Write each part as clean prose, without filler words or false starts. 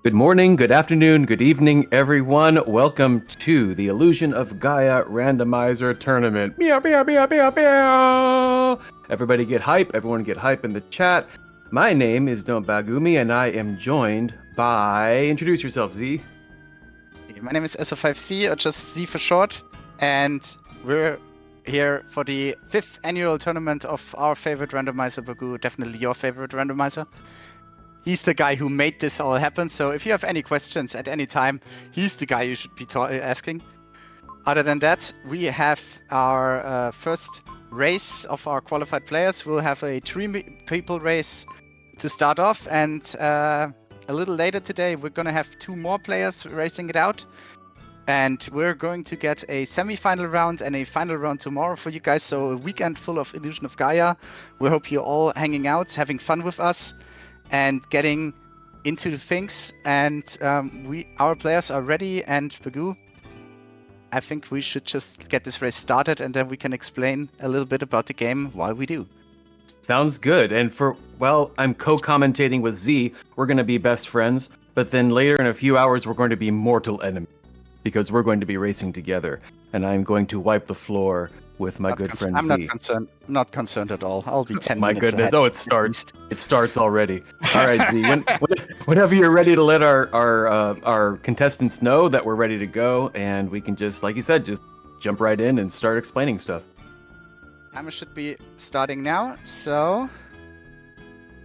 Good morning, good afternoon, good evening, everyone. Welcome to the Illusion of Gaia Randomizer Tournament. Meow, meow, meow, meow, meow. Everybody get hype. Everyone get hype in the chat. My name is Don't Bagumi, and I am joined by... Introduce yourself, Z. My name is SO5C, or just Z for short, and we're here for the 5th annual tournament of our favorite randomizer, Bagu, definitely your favorite randomizer. He's the guy who made this all happen, so if you have any questions at any time, he's the guy you should be asking. Other than that, we have our first race of our qualified players. We'll have a 3-people race to start off, and a little later today, we're going to have 2 more players racing it out. And we're going to get a semi-final round and a final round tomorrow for you guys, so a weekend full of Illusion of Gaia. We hope you're all hanging out, having fun with us, and getting into the things. And our players are ready, and Bagu, I think we should just get this race started, and then we can explain a little bit about the game while we do. Sounds good. And I'm co-commentating with Z. We're going to be best friends, but then later in a few hours, we're going to be mortal enemies, because we're going to be racing together, and I'm going to wipe the floor with my good friend Z. I'm not concerned at all. I'll be 10 My minutes goodness! ahead. Oh, it starts. It starts already. All right, Z. Whenever you're ready to let our contestants know that we're ready to go, and we can just, like you said, just jump right in and start explaining stuff. Timer should be starting now. So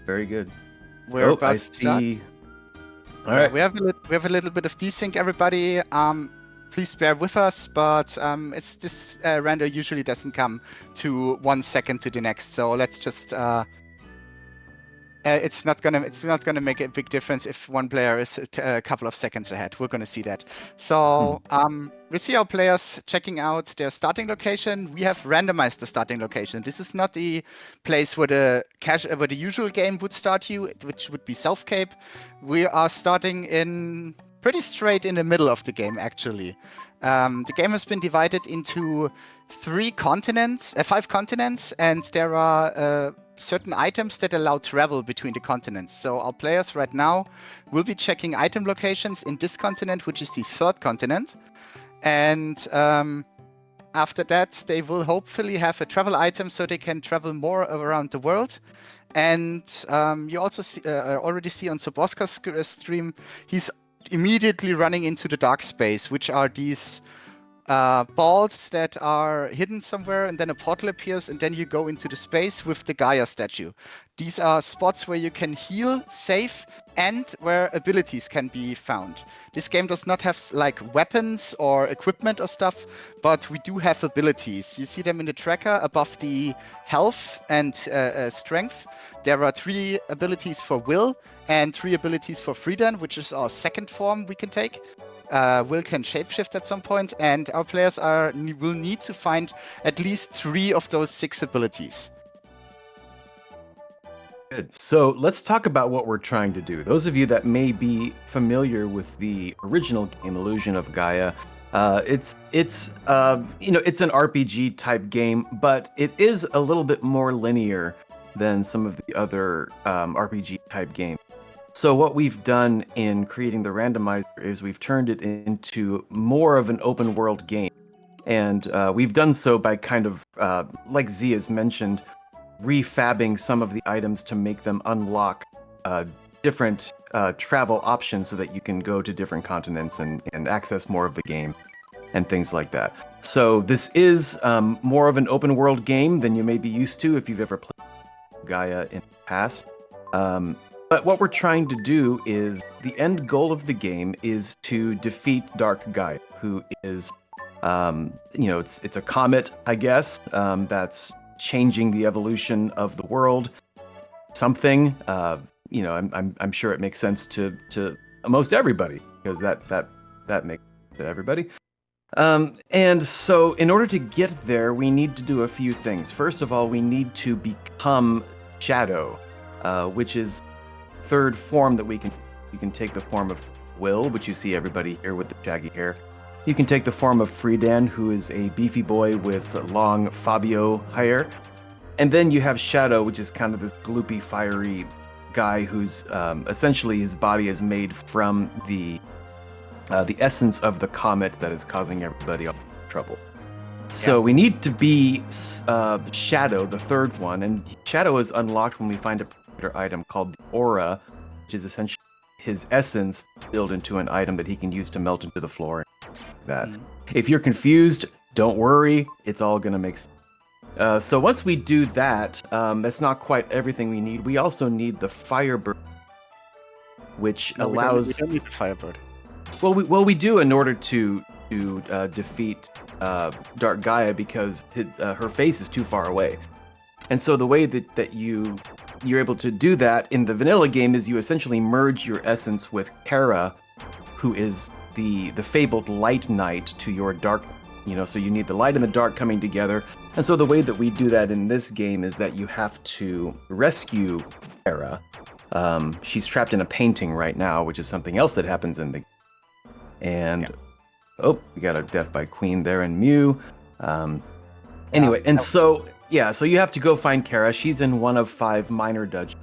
very good. We're about to start. All right. We have a little bit of desync, everybody. Please bear with us, but it's this render usually doesn't come to 1 second to the next. So let's just it's not gonna make a big difference if one player is a couple of seconds ahead. We're gonna see that. So we see our players checking out their starting location. We have randomized the starting location. This is not the place where the usual game would start you, which would be South Cape. We are starting in pretty straight in the middle of the game, actually. The game has been divided into 5 continents, and there are certain items that allow travel between the continents. So our players right now will be checking item locations in this continent, which is the 3rd continent. And after that, they will hopefully have a travel item so they can travel more around the world. And you also already see on Suborskar's stream, he's immediately running into the dark space, which are these balls that are hidden somewhere, and then a portal appears, and then you go into the space with the Gaia statue. These are spots where you can heal, save, and where abilities can be found. This game does not have like weapons or equipment or stuff, but we do have abilities. You see them in the tracker above the health and strength. There are 3 abilities for will and 3 abilities for freedom, which is our 2nd form we can take. Will can shapeshift at some point, and our players will need to find at least 3 of those 6 abilities. Good. So let's talk about what we're trying to do. Those of you that may be familiar with the original game, Illusion of Gaia, it's an RPG type game, but it is a little bit more linear than some of the other RPG type games. So what we've done in creating the randomizer is we've turned it into more of an open world game. And we've done so by kind of, like Z has mentioned, refabbing some of the items to make them unlock different travel options so that you can go to different continents and access more of the game and things like that. So this is more of an open world game than you may be used to if you've ever played Gaia in the past. But what we're trying to do is, the end goal of the game is to defeat Dark Gaia, who is, it's a comet, I guess, that's changing the evolution of the world. Something, I'm sure it makes sense to most everybody, because that makes sense to everybody. And so in order to get there, we need to do a few things. First of all, we need to become Shadow, which is 3rd form that you can take the form of Will, which you see everybody here with the shaggy hair. You can take the form of Friedan, who is a beefy boy with long Fabio hair. And then you have Shadow, which is kind of this gloopy, fiery guy who's essentially his body is made from the essence of the comet that is causing everybody all trouble. So we need to be Shadow, the third one, and Shadow is unlocked when we find a particular item called the Aura, which is essentially his essence built into an item that he can use to melt into the floor. That. If you're confused, don't worry, it's all gonna make sense. So once we do that, that's not quite everything we need. We also need the Firebird, which allows. We don't need the Firebird. Well, we do in order to defeat Dark Gaia because her face is too far away, and so the way that you're able to do that in the vanilla game is you essentially merge your essence with Kara, who is the fabled light knight to your dark. So you need the light and the dark coming together. And so the way that we do that in this game is that you have to rescue Kara. She's trapped in a painting right now, which is something else that happens in the game. And we got a death by Queen there and Mew. Anyway, and so you have to go find Kara. She's in one of 5 minor dungeons.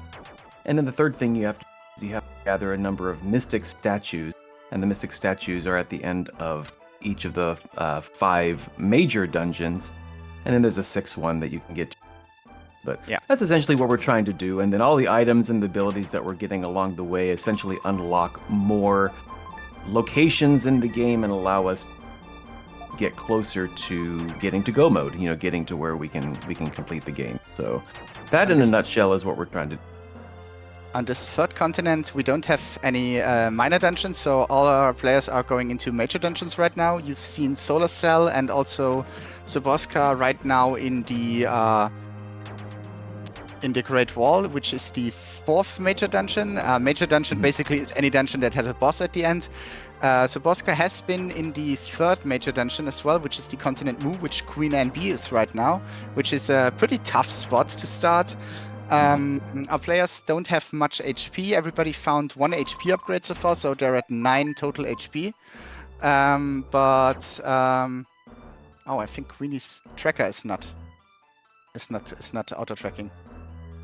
And then the third thing you have to do is you have to gather a number of mystic statues, and the mystic statues are at the end of each of the 5 major dungeons, and then there's a 6th one that you can get to. But that's essentially what we're trying to do, and then all the items and the abilities that we're getting along the way essentially unlock more locations in the game and allow us to get closer to getting to go mode, getting to where we can complete the game. So that in a nutshell is what we're trying to do. On this third continent, we don't have any minor dungeons, so all our players are going into major dungeons right now. You've seen Solarcell and also Suborskar right now in the Great Wall, which is the 4th major dungeon. Major dungeon basically is any dungeon that has a boss at the end. Suborskar has been in the 3rd major dungeon as well, which is the Continent Mu, which QueenAnneB is right now, which is a pretty tough spot to start. Our players don't have much HP. Everybody found 1 HP upgrade so far, so they're at 9 total HP. I think Queenie's tracker is not auto tracking.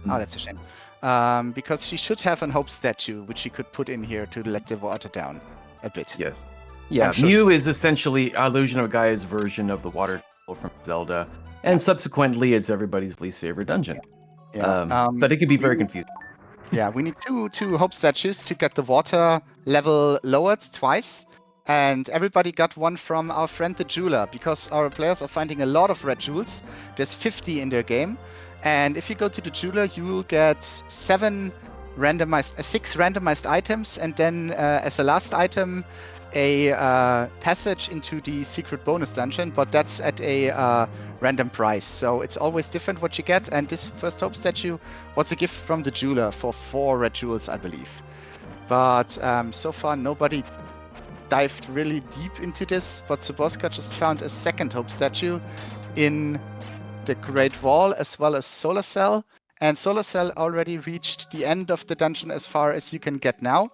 Oh, that's a shame. Because she should have an hope statue, which she could put in here to let the water down a bit. Yes. Yeah, Mew is essentially Illusion of Gaia's version of the water temple from Zelda, and subsequently is everybody's least favorite dungeon. But it can be very confusing. Yeah, we need two hope statues to get the water level lowered twice. And everybody got one from our friend the jeweler, because our players are finding a lot of red jewels. There's 50 in their game. And if you go to the jeweler, you will get 6 randomized items, and then as a last item, a passage into the secret bonus dungeon, but that's at a random price. So it's always different what you get. And this first hope statue was a gift from the jeweler for 4 red jewels, I believe. But so far, nobody dived really deep into this, but Suborskar just found a 2nd hope statue in the Great Wall, as well as Solarcell. And Solarcell already reached the end of the dungeon as far as you can get now.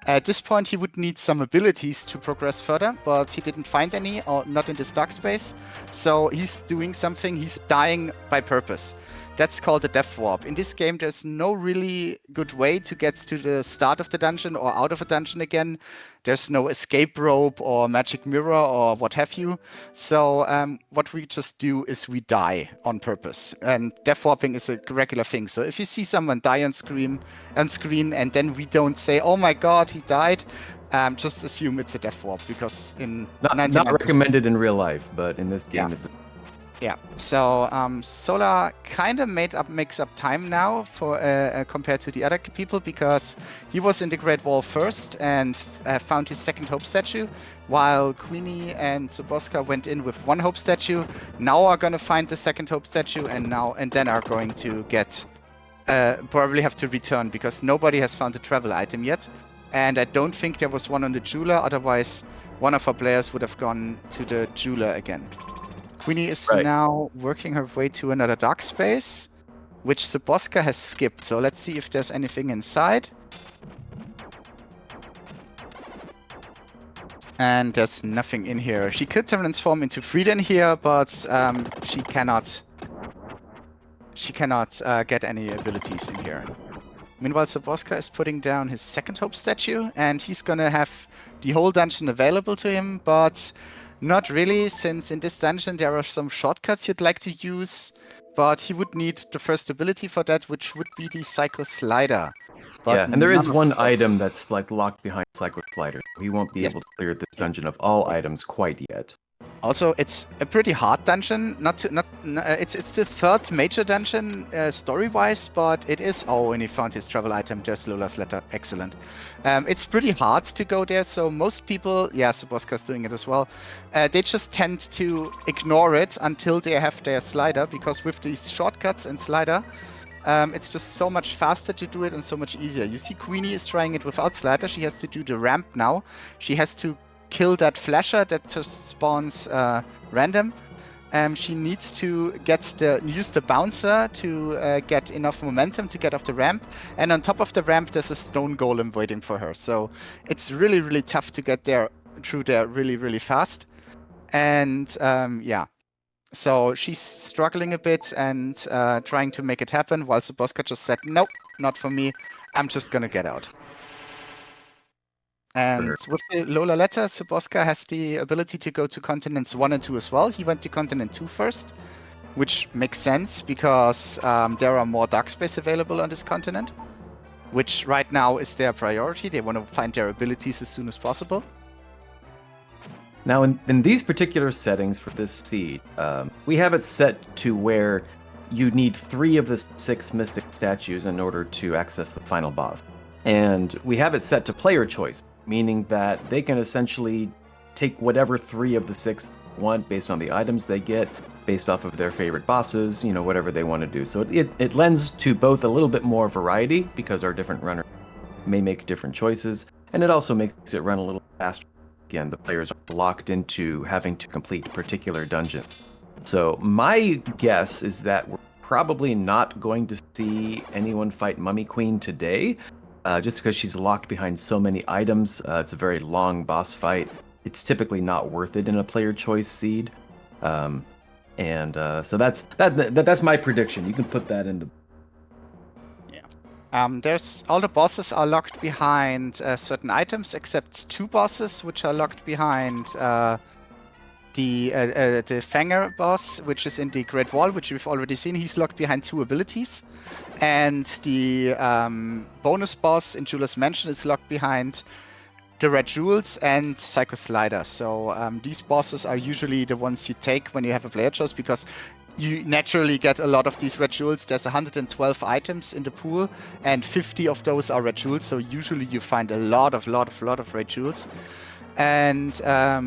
At this point, he would need some abilities to progress further, but he didn't find any, or not in this dark space. So he's doing something, he's dying by purpose. That's called a death warp. In this game, there's no really good way to get to the start of the dungeon or out of a dungeon again. There's no escape rope or magic mirror or what have you. So what we just do is we die on purpose. And death warping is a regular thing. So if you see someone die on screen and then we don't say, oh my god, he died, just assume it's a death warp, because in not recommended in real life, but in this game it's Yeah, so Solar kind of makes up time now for compared to the other people, because he was in the Great Wall first and found his 2nd hope statue, while Queenie and Suborskar went in with 1 hope statue. Now are going to find the 2nd hope statue, and then are going to get probably have to return, because nobody has found a travel item yet, and I don't think there was one on the jeweler. Otherwise, one of our players would have gone to the jeweler again. Queenie is now working her way to another dark space, which Suborskar has skipped. So let's see if there's anything inside. And there's nothing in here. She could transform into Frieden here, but she cannot get any abilities in here. Meanwhile, Suborskar is putting down his second hope statue, and he's gonna have the whole dungeon available to him, but not really, since in this dungeon there are some shortcuts you'd like to use, but he would need the first ability for that, which would be the Psycho Slider. But Yeah, and there is none of one them- item that's like locked behind Psycho Slider. He won't be Yes. able to clear this dungeon of all items quite yet. Also, it's a pretty hard dungeon. It's the third major dungeon story-wise, but it is. Oh, and he found his travel item. There's Lola's letter. Excellent. It's pretty hard to go there, so most people, yeah, Suborskar's doing it as well. They just tend to ignore it until they have their slider, because with these shortcuts and slider, it's just so much faster to do it and so much easier. You see, Queenie is trying it without slider. She has to do the ramp now. She has to kill that flasher that just spawns random. She needs to use the bouncer to get enough momentum to get off the ramp. And on top of the ramp, there's a stone golem waiting for her. So it's really, really tough to get through there really, really fast. And yeah. So she's struggling a bit and trying to make it happen, while Suborskar just said, nope, not for me. I'm just gonna get out. And with the Lola letter, Suborskar has the ability to go to continents 1 and 2 as well. He went to continent 2 first, which makes sense because there are more dark space available on this continent, which right now is their priority. They want to find their abilities as soon as possible. Now, in these particular settings for this seed, we have it set to where you need 3 of the 6 mystic statues in order to access the final boss. And we have it set to player choice, meaning that they can essentially take whatever 3 of the 6 want based on the items they get, based off of their favorite bosses, whatever they want to do. So it lends to both a little bit more variety, because our different runners may make different choices, and it also makes it run a little faster. Again, the players are locked into having to complete a particular dungeon. So my guess is that we're probably not going to see anyone fight Mummy Queen today, just because she's locked behind so many items. It's a very long boss fight. It's typically not worth it in a player choice seed. So that's my prediction. You can put that in the... There's all the bosses are locked behind certain items, except 2 bosses, which are locked behind the Fanger boss, which is in the Great Wall, which we've already seen. He's locked behind 2 abilities, and the bonus boss in Jeweler's Mansion is locked behind the Red Jewels and Psycho Slider. So these bosses are usually the ones you take when you have a player choice, because you naturally get a lot of these Red Jewels. There's 112 items in the pool, and 50 of those are Red Jewels. So usually you find a lot of Red Jewels. And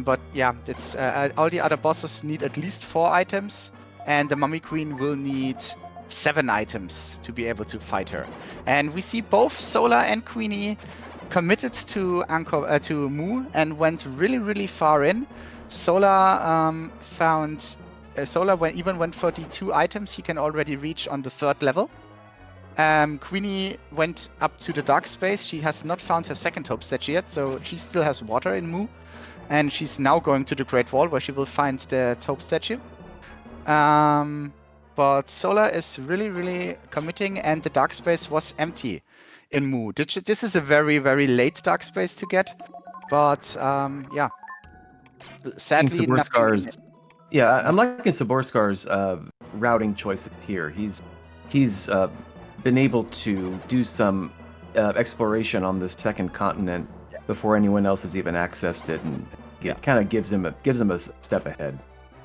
but yeah, it's all the other bosses need at least 4 items, and the Mummy Queen will need 7 items to be able to fight her. And we see both Solar and Queenie committed to Mu and went really, really far in. Solar even went for the 2 items he can already reach on the 3rd level. Queenie went up to the dark space. She has not found her second hope statue yet, so she still has water in Mu. And she's now going to the Great Wall, where she will find the hope statue. But Solar is really, really committing, and the dark space was empty in Mu. This is a very, very late dark space to get, but yeah. Sadly, Suborskar's... Yeah, I'm liking Suborskar's routing choices here. He's been able to do some exploration on this second continent before anyone else has even accessed it, and it kind of gives him a step ahead.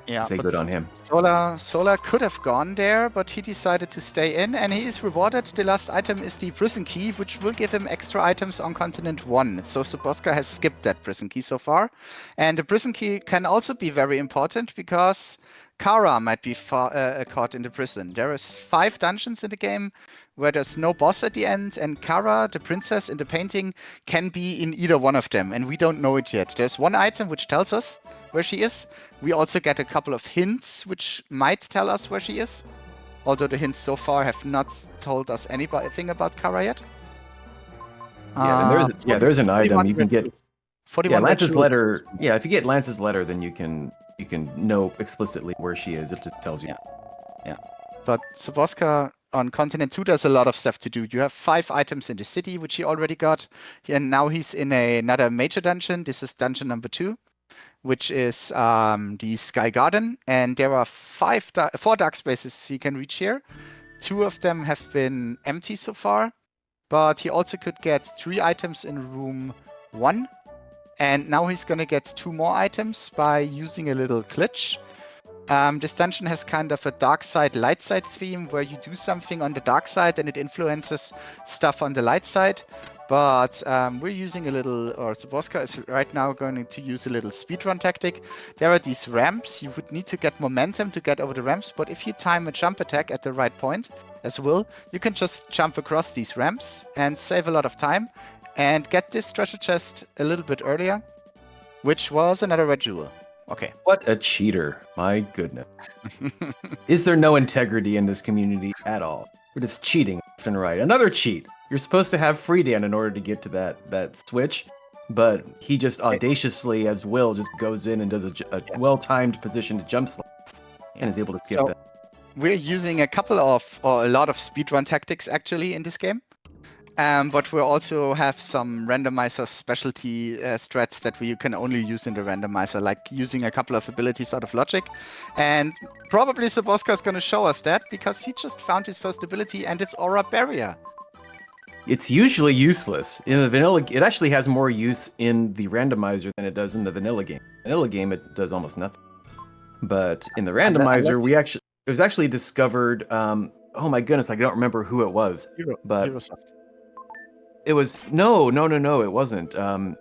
Yeah, say good on him. Solar could have gone there, but he decided to stay in, and he is rewarded. The last item is the prison key, which will give him extra items on continent 1. So Suborskar has skipped that prison key so far. And the prison key can also be very important, because Kara might be caught in the prison. There is 5 dungeons in the game where there's no boss at the end, and Kara, the princess in the painting, can be in either one of them, and we don't know it yet. There's one item which tells us where she is. We also get a couple of hints which might tell us where she is, although the hints so far have not told us anything about Kara yet. Yeah, and there's an item you can get. 41 Lance's letter. Yeah, if you get Lance's letter, then you can know explicitly where she is. It just tells you. Yeah. But Suborskar on continent 2, there's a lot of stuff to do. You have 5 items in the city, which he already got. And now he's in another major dungeon. This is dungeon number 2, which is the Sky Garden. And there are 4 dark spaces he can reach here. 2 of them have been empty so far. But he also could get 3 items in room 1. And now he's going to get 2 more items by using a little glitch. This dungeon has kind of a dark side, light side theme where you do something on the dark side and it influences stuff on the light side. But we're using a little, or Suborskar is right now going to use a little speedrun tactic. There are these ramps. You would need to get momentum to get over the ramps. But if you time a jump attack at the right point, as well, you can just jump across these ramps and save a lot of time and get this treasure chest a little bit earlier, which was another red jewel. Okay. What a cheater. My goodness. Is there no integrity in this community at all? We're just cheating left and right. Another cheat. You're supposed to have free Dan in order to get to that switch, but he just audaciously, as Will, just goes in and does a well-timed position to jump slide and is able to skip that. We're using a lot of speedrun tactics actually in this game. But we also have some randomizer specialty strats that you can only use in the randomizer, like using a couple of abilities out of logic. And probably Suborskar is going to show us that because he just found his first ability and it's Aura Barrier. It's usually useless. In the vanilla, it actually has more use in the randomizer than it does in the vanilla game. Vanilla game, it does almost nothing. But in the randomizer, it was actually discovered. Oh my goodness, I don't remember who it was. Herosoft. It was no, it wasn't. I'll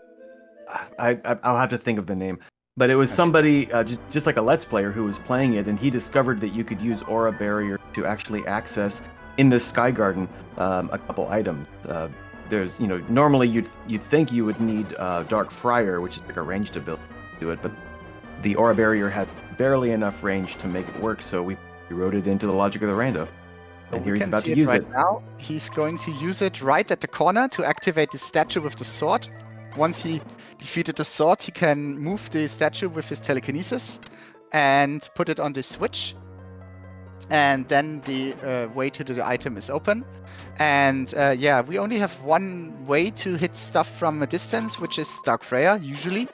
have to think of the name. But it was somebody, just like a Let's Player who was playing it, and he discovered that you could use Aura Barrier to actually access in the Sky Garden a couple items. There's, normally you'd think you would need Dark Friar, which is like a ranged ability to do it, but the Aura Barrier had barely enough range to make it work, so we wrote it into the logic of the rando. And here he's about to use it. Now he's going to use it right at the corner to activate the statue with the sword. Once he defeated the sword, he can move the statue with his telekinesis and put it on the switch. And then the way to the item is open. And we only have one way to hit stuff from a distance, which is Dark Freya, usually.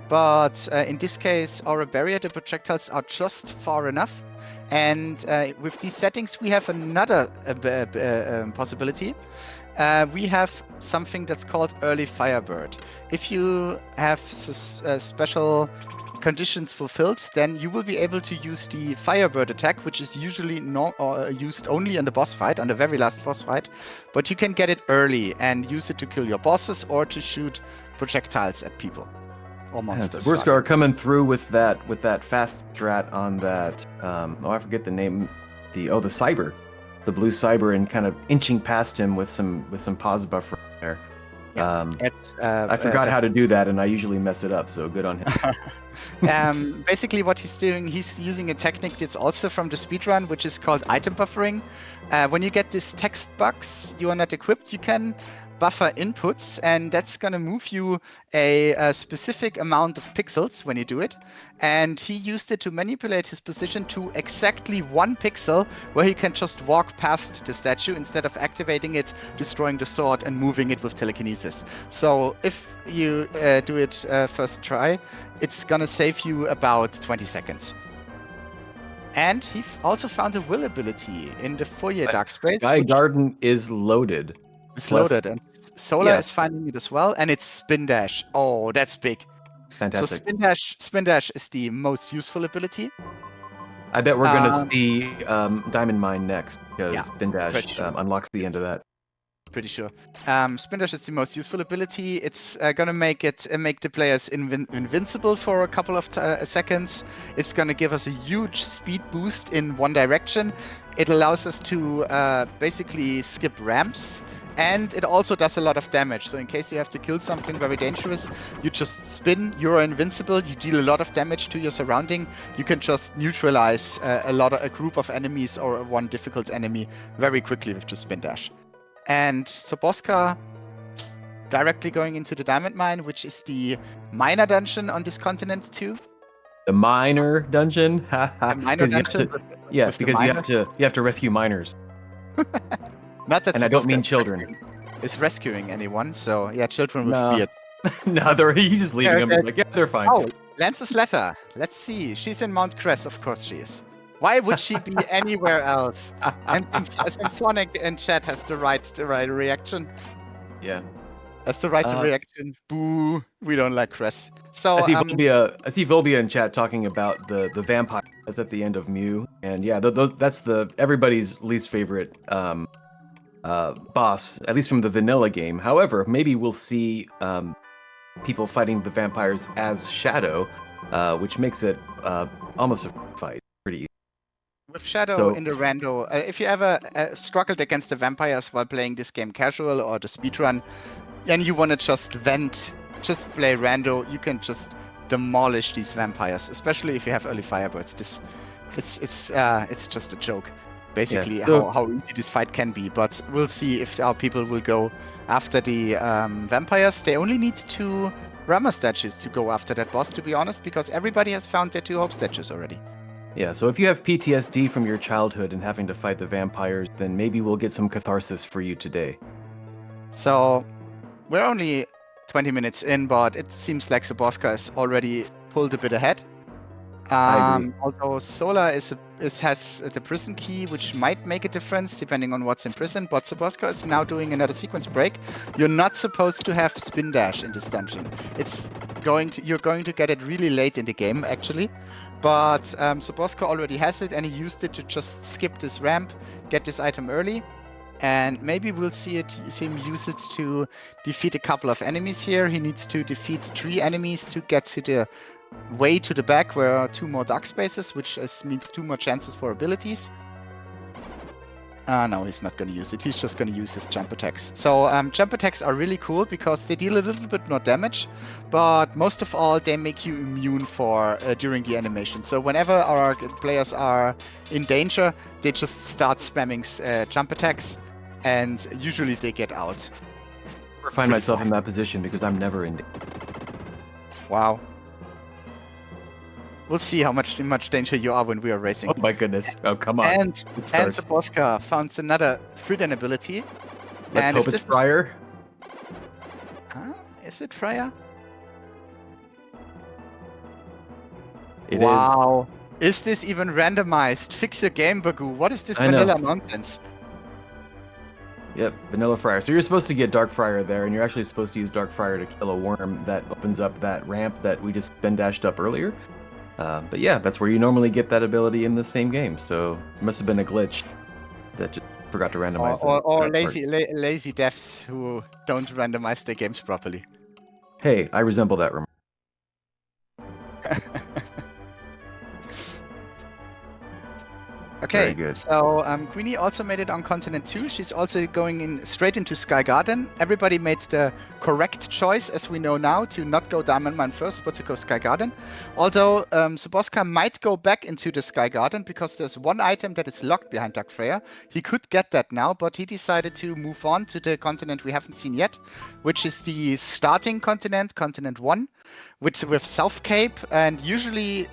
But in this case, Aura Barrier, the projectiles are just far enough. And with these settings, we have another possibility. We have something that's called Early Firebird. If you have special conditions fulfilled, then you will be able to use the Firebird attack, which is usually used only in the boss fight, on the very last boss fight. But you can get it early and use it to kill your bosses or to shoot projectiles at people. Or monsters. Suborskar coming through with that fast strat on that. I forget the name. The Cyber, the blue Cyber, and kind of inching past him with some pause buffer there. I forgot how to do that, and I usually mess it up. So good on him. Basically, what he's doing, he's using a technique that's also from the speedrun, which is called item buffering. When you get this text box, you are not equipped. You can buffer inputs, and that's going to move you a specific amount of pixels when you do it. And he used it to manipulate his position to exactly 1 pixel, where he can just walk past the statue instead of activating it, destroying the sword, and moving it with telekinesis. So if you do it first try, it's going to save you about 20 seconds. And he also found a will ability in the foyer dark space. Sky Garden is loaded. It's loaded, and Solar is finding it as well, and it's Spin Dash. Oh, that's big. Fantastic. So Spin Dash is the most useful ability. I bet we're going to see Diamond Mine next, because Spin Dash unlocks the end of that. Pretty sure. Spin Dash is the most useful ability. It's going to make the players invincible for a couple of seconds. It's going to give us a huge speed boost in one direction. It allows us to basically skip ramps. And it also does a lot of damage. So in case you have to kill something very dangerous, you just spin, you're invincible, you deal a lot of damage to your surrounding. You can just neutralize a group of enemies or one difficult enemy very quickly with the Spin Dash. And Suborskar is directly going into the Diamond Mine, which is the miner dungeon on this continent too. The miner dungeon? The miner dungeon? Because you have to rescue miners. Not that And I don't Suborskar mean children. is rescuing anyone. So yeah, children with No. beards. No, he's just leaving them. Okay. Like, yeah, they're fine. Oh, Lance's letter. Let's see. She's in Mount Cress. Of course she is. Why would she be anywhere else? And Symphonic in chat has the right reaction. Yeah. Has the right reaction. Boo. We don't like Cress. So I see Volbia in chat talking about the vampire that's at the end of Mew, and yeah, that's everybody's least favorite boss, at least from the vanilla game. However, maybe we'll see people fighting the vampires as Shadow, which makes it almost a fight pretty easy. With Shadow in the rando, if you ever struggled against the vampires while playing this game casual or the speedrun, and you want to just vent, just play rando, you can just demolish these vampires, especially if you have early firebirds. It's just a joke, basically, how easy this fight can be. But we'll see if our people will go after the vampires. They only need 2 Rama statues to go after that boss, to be honest, because everybody has found their 2 hope statues already. Yeah, so if you have PTSD from your childhood and having to fight the vampires, then maybe we'll get some catharsis for you today. So we're only 20 minutes in, but it seems like Suborskar is already pulled a bit ahead. I agree. Although Solar has the prison key, which might make a difference depending on what's in prison, but Suborskar is now doing another sequence break. You're not supposed to have spin dash in this dungeon. You're going to get it really late in the game, actually. But Suborskar already has it, and he used it to just skip this ramp, get this item early. And maybe we'll see him use it to defeat a couple of enemies here. He needs to defeat 3 enemies to get to the way to the back where are 2 more dark spaces, which means 2 more chances for abilities. No, he's not going to use it. He's just going to use his jump attacks. So jump attacks are really cool because they deal a little bit more damage, but most of all, they make you immune for during the animation. So whenever our players are in danger, they just start spamming jump attacks, and usually they get out. I find myself in that position because I'm never in danger. Wow. We'll see how much danger you are when we are racing. Oh my goodness. Oh, come on. And Suborskar found another Freedom ability. Let's hope it's Friar. Is it Friar? It is. Wow. Is this even randomized? Fix your game, Bagu. What is this vanilla nonsense? Yep, Vanilla Friar. So you're supposed to get Dark Friar there, and you're actually supposed to use Dark Friar to kill a worm that opens up that ramp that we just spin dashed up earlier. But yeah, that's where you normally get that ability in the same game. So it must have been a glitch that just forgot to randomize. Or lazy devs who don't randomize their games properly. Hey, I resemble that remark. Okay, very good. So Queenie also made it on Continent 2. She's also going straight into Sky Garden. Everybody made the correct choice, as we know now, to not go Diamond Mine first, but to go Sky Garden. Although Suborskar might go back into the Sky Garden because there's one item that is locked behind Dark Freya. He could get that now, but he decided to move on to the continent we haven't seen yet, which is the starting continent, Continent 1, with South Cape. And usually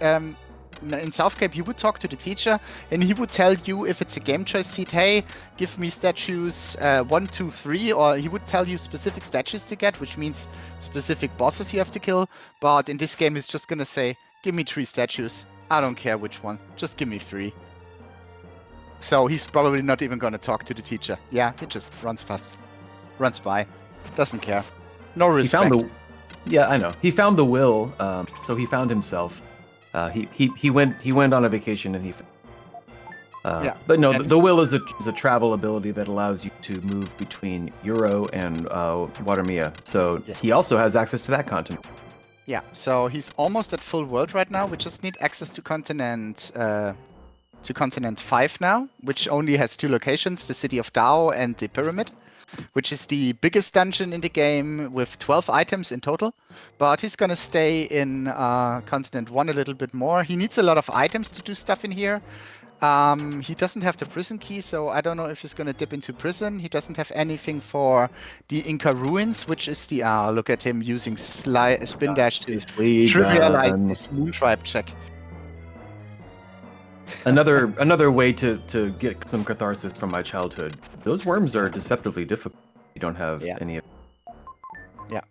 in South Cape, you would talk to the teacher, and he would tell you if it's a game choice seed, hey, give me statues 1, 2, 3, or he would tell you specific statues to get, which means specific bosses you have to kill. But in this game, he's just gonna say, give me 3 statues. I don't care which one. Just give me 3. So he's probably not even gonna talk to the teacher. Yeah, he just runs by. Doesn't care. No respect. Yeah, I know. He found the will, so he found himself. He went on a vacation and yeah. But no, the will is a travel ability that allows you to move between Euro and Watermia. So yes. He also has access to that continent. Yeah, so he's almost at full world right now. We just need access to continent 5 now, which only has 2 locations, the City of Dao and the Pyramid, which is the biggest dungeon in the game with 12 items in total. But he's gonna stay in Continent 1 a little bit more. He needs a lot of items to do stuff in here. He doesn't have the prison key, so I don't know if he's gonna dip into prison. He doesn't have anything for the Inca Ruins, which is the... look at him using spin dash to trivialize this Moon Tribe check. Another way to get some catharsis from my childhood. Those worms are deceptively difficult. You don't have Yeah. any. Yeah.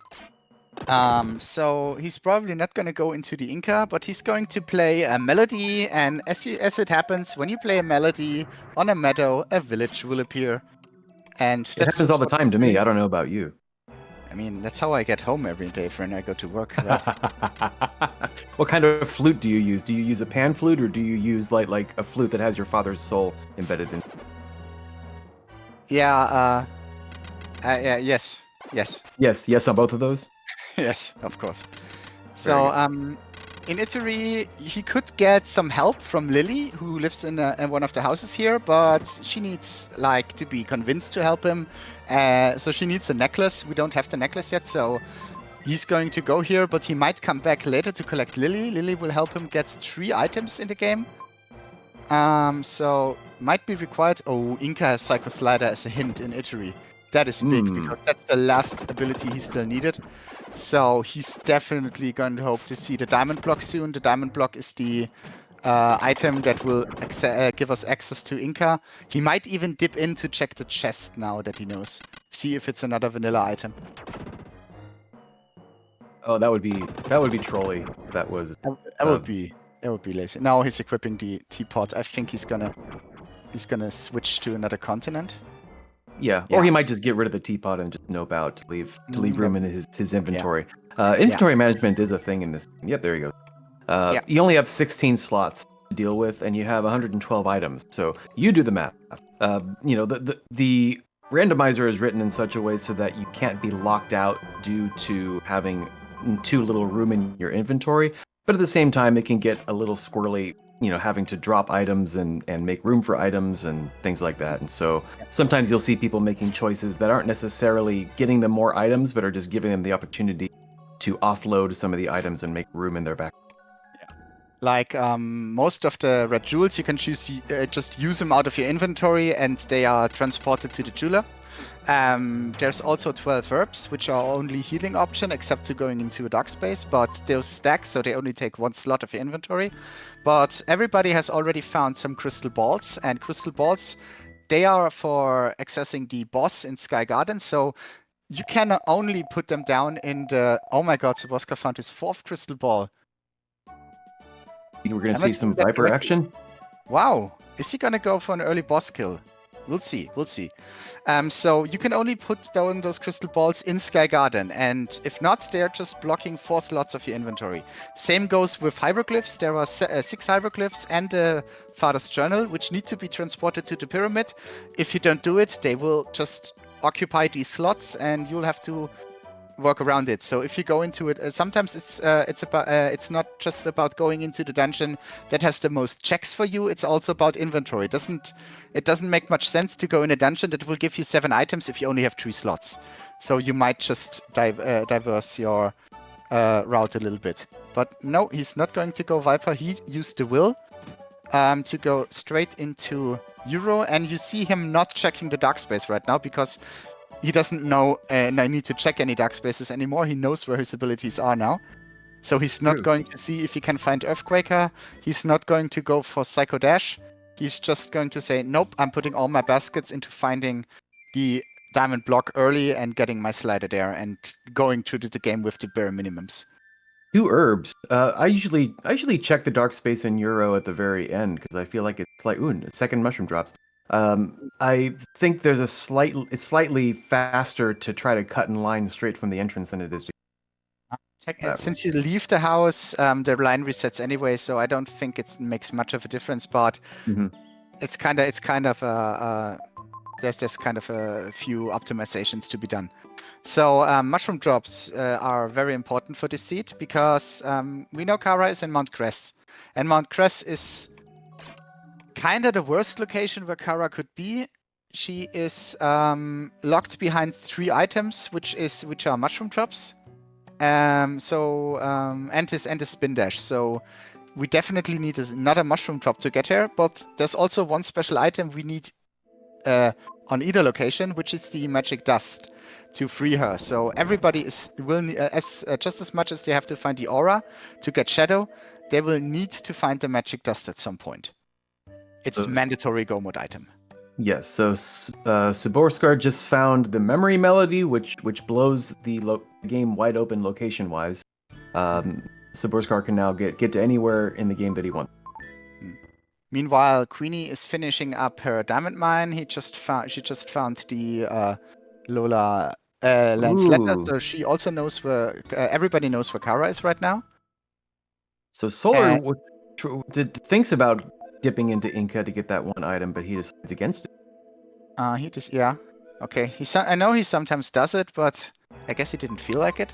So he's probably not going to go into the Inca, but he's going to play a melody. And as it happens, when you play a melody on a meadow, a village will appear. And It that's happens all just the what time to he's me. doing. I don't know about you. I mean, that's how I get home every day when I go to work, right? What kind of flute do you use? Do you use a pan flute, or do you use like a flute that has your father's soul embedded in? Yeah. Yes. Yes. Yes on both of those. Yes. Of course. Very So, good. in Italy, he could get some help from Lily, who lives in one of the houses here, but she needs like to be convinced to help him. So she needs a necklace. We don't have the necklace yet, so he's going to go here, but he might come back later to collect Lily. Lily will help him get 3 items in the game. So might be required. Oh, Inca has Psycho Slider as a hint in Italy. That is big because that's the last ability he still needed. So he's definitely going to hope to see the Diamond Block soon. The Diamond Block is the item that will give us access to Inca. He might even dip in to check the chest now that he knows. See if it's another vanilla item. Oh, that would be trolly if that was. That would be lazy. Now he's equipping the teapot. I think he's gonna switch to another continent. Yeah, or he might just get rid of the teapot and just nope out to leave room in his inventory. Inventory management is a thing in this. Yep, there you go. You only have 16 slots to deal with, and you have 112 items. So you do the math. The randomizer is written in such a way so that you can't be locked out due to having too little room in your inventory. But at the same time, it can get a little squirrely, having to drop items and make room for items and things like that. And so sometimes you'll see people making choices that aren't necessarily getting them more items, but are just giving them the opportunity to offload some of the items and make room in their back. Like most of the red jewels, you can choose just use them out of your inventory, and they are transported to the jeweler. There's also 12 herbs, which are only healing option, except to going into a dark space, but those stack, so they only take 1 slot of your inventory. But everybody has already found some crystal balls, and crystal balls, they are for accessing the boss in Sky Garden, so you can only put them down in the... Oh my god, Suborskar found his 4th crystal ball. We're going to see some Viper action? Wow. Is he going to go for an early boss kill? We'll see. We'll see. So you can only put down those crystal balls in Sky Garden, and if not, they're just blocking 4 slots of your inventory. Same goes with hieroglyphs. There are 6 hieroglyphs and a Father's Journal, which need to be transported to the pyramid. If you don't do it, they will just occupy these slots, and you'll have to work around it. So if you go into it, sometimes it's not just about going into the dungeon that has the most checks for you. It's also about inventory. It doesn't make much sense to go in a dungeon that will give you 7 items if you only have 3 slots. So you might just diverse your route a little bit. But no, he's not going to go Viper. He used the will to go straight into Euro, and you see him not checking the dark space right now because he doesn't know, and I need to check any dark spaces anymore. He knows where his abilities are now. So he's not going to see if he can find Earthquaker. He's not going to go for Psycho Dash. He's just going to say, nope, I'm putting all my baskets into finding the Diamond Block early and getting my slider there and going through the game with the bare minimums. 2 herbs. I usually check the dark space in Euro at the very end because I feel like it's like, second mushroom drops. I think there's it's slightly faster to try to cut in line straight from the entrance than it is to since you leave the house, the line resets anyway, so I don't think it makes much of a difference. But it's kind of there's this kind of a few optimizations to be done. So mushroom drops are very important for this seed because we know Kara is in Mount Cress, and Mount Cress is kind of the worst location where Kara could be. She is locked behind 3 items, which are mushroom drops. And the spin dash. So we definitely need another mushroom drop to get her. But there's also one special item we need on either location, which is the magic dust to free her. So everybody will just as much as they have to find the aura to get shadow, they will need to find the magic dust at some point. It's mandatory go mode item. Yes, so Suborskar just found the memory melody, which blows the game wide open location-wise. Suborskar can now get to anywhere in the game that he wants. Meanwhile, Queenie is finishing up her diamond mine. She just found the Lola Lance letter, so she also knows where everybody knows where Kara is right now. So Solar thinks about dipping into Inca to get that one item, but he decides against it. He just okay. I know he sometimes does it, but I guess he didn't feel like it.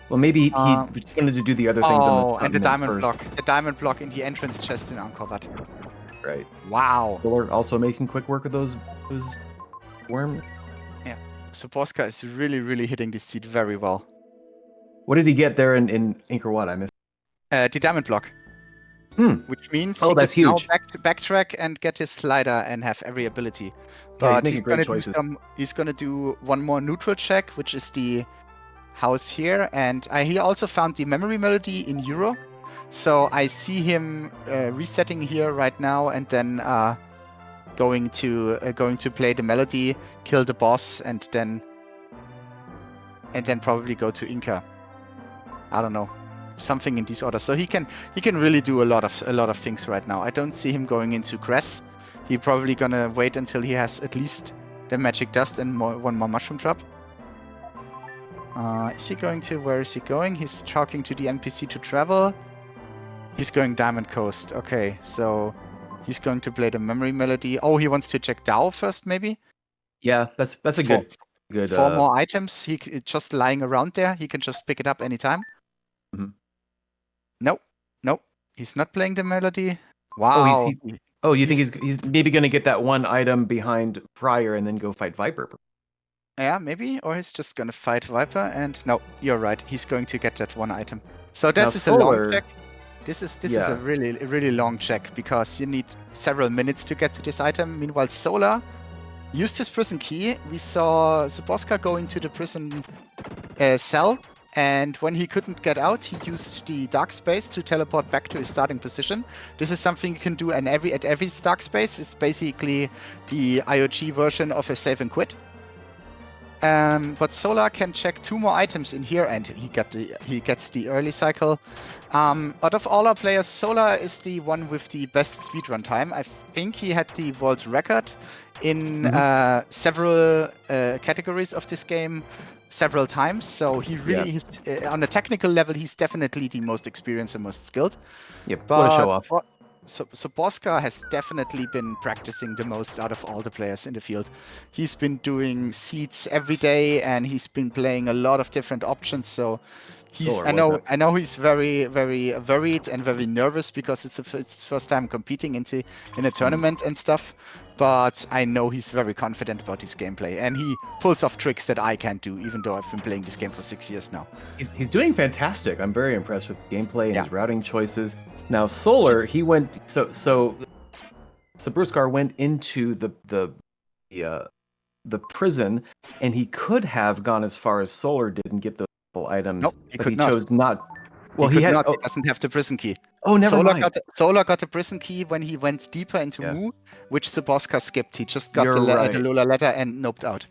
Well, maybe he just wanted to do the other things on the and the diamond first. block. The diamond block in the entrance chest in Uncovered. Right. Wow. Solar also making quick work of those worms. Yeah. Suborskar is really, really hitting this seed very well. What did he get there in Inca what? I missed. The diamond block. Which means that's he can huge. now backtrack and get his slider and have every ability. But he's gonna do one more neutral check, which is the house here, and he also found the memory melody in Euro. So I see him resetting here right now, and then going to play the melody, kill the boss, and then probably go to Inca. I don't know. Something in this order. So he can really do a lot of things right now. I don't see him going into Cress. He probably gonna wait until he has at least the magic dust and one more mushroom drop. Is he going to? Where is he going? He's talking to the NPC to travel. He's going Diamond Coast. Okay, so he's going to play the memory melody. Oh, he wants to check Dao first, maybe. Yeah, that's a good. 4 more items. He just lying around there. He can just pick it up anytime. Mm-hmm. Nope. He's not playing the melody. Wow. You think he's maybe going to get that one item behind Prior and then go fight Viper? Yeah, maybe. Or he's just going to fight Viper. And no, you're right. He's going to get that one item. So this is a long check. This is a really, really long check because you need several minutes to get to this item. Meanwhile, Solar used his prison key. We saw Suborskar go into the prison cell. And when he couldn't get out, he used the dark space to teleport back to his starting position. This is something you can do at every dark space. It's basically the IOG version of a save and quit. But Solar can check 2 more items in here, and he gets the early cycle. Out of all our players, Solar is the one with the best speedrun time. I think he had the world record in several categories of this game. Several times, so he really is on a technical level. He's definitely the most experienced and most skilled. Yep, what a show off. Suborskar has definitely been practicing the most out of all the players in the field. He's been doing seeds every day, and he's been playing a lot of different options. So I know he's very, very worried and very nervous because it's his first time competing in a tournament and stuff. But I know he's very confident about his gameplay, and he pulls off tricks that I can't do, even though I've been playing this game for 6 years now. He's doing fantastic. I'm very impressed with gameplay and his routing choices. Now, Solar, he went so Suborskar went into the prison, and he could have gone as far as Solar did and get those items. Nope, but he chose not. Well, he doesn't have the prison key. Oh, never mind. Solar got the prison key when he went deeper into Mu, which Suborskar skipped. He just got the Lola letter and noped out.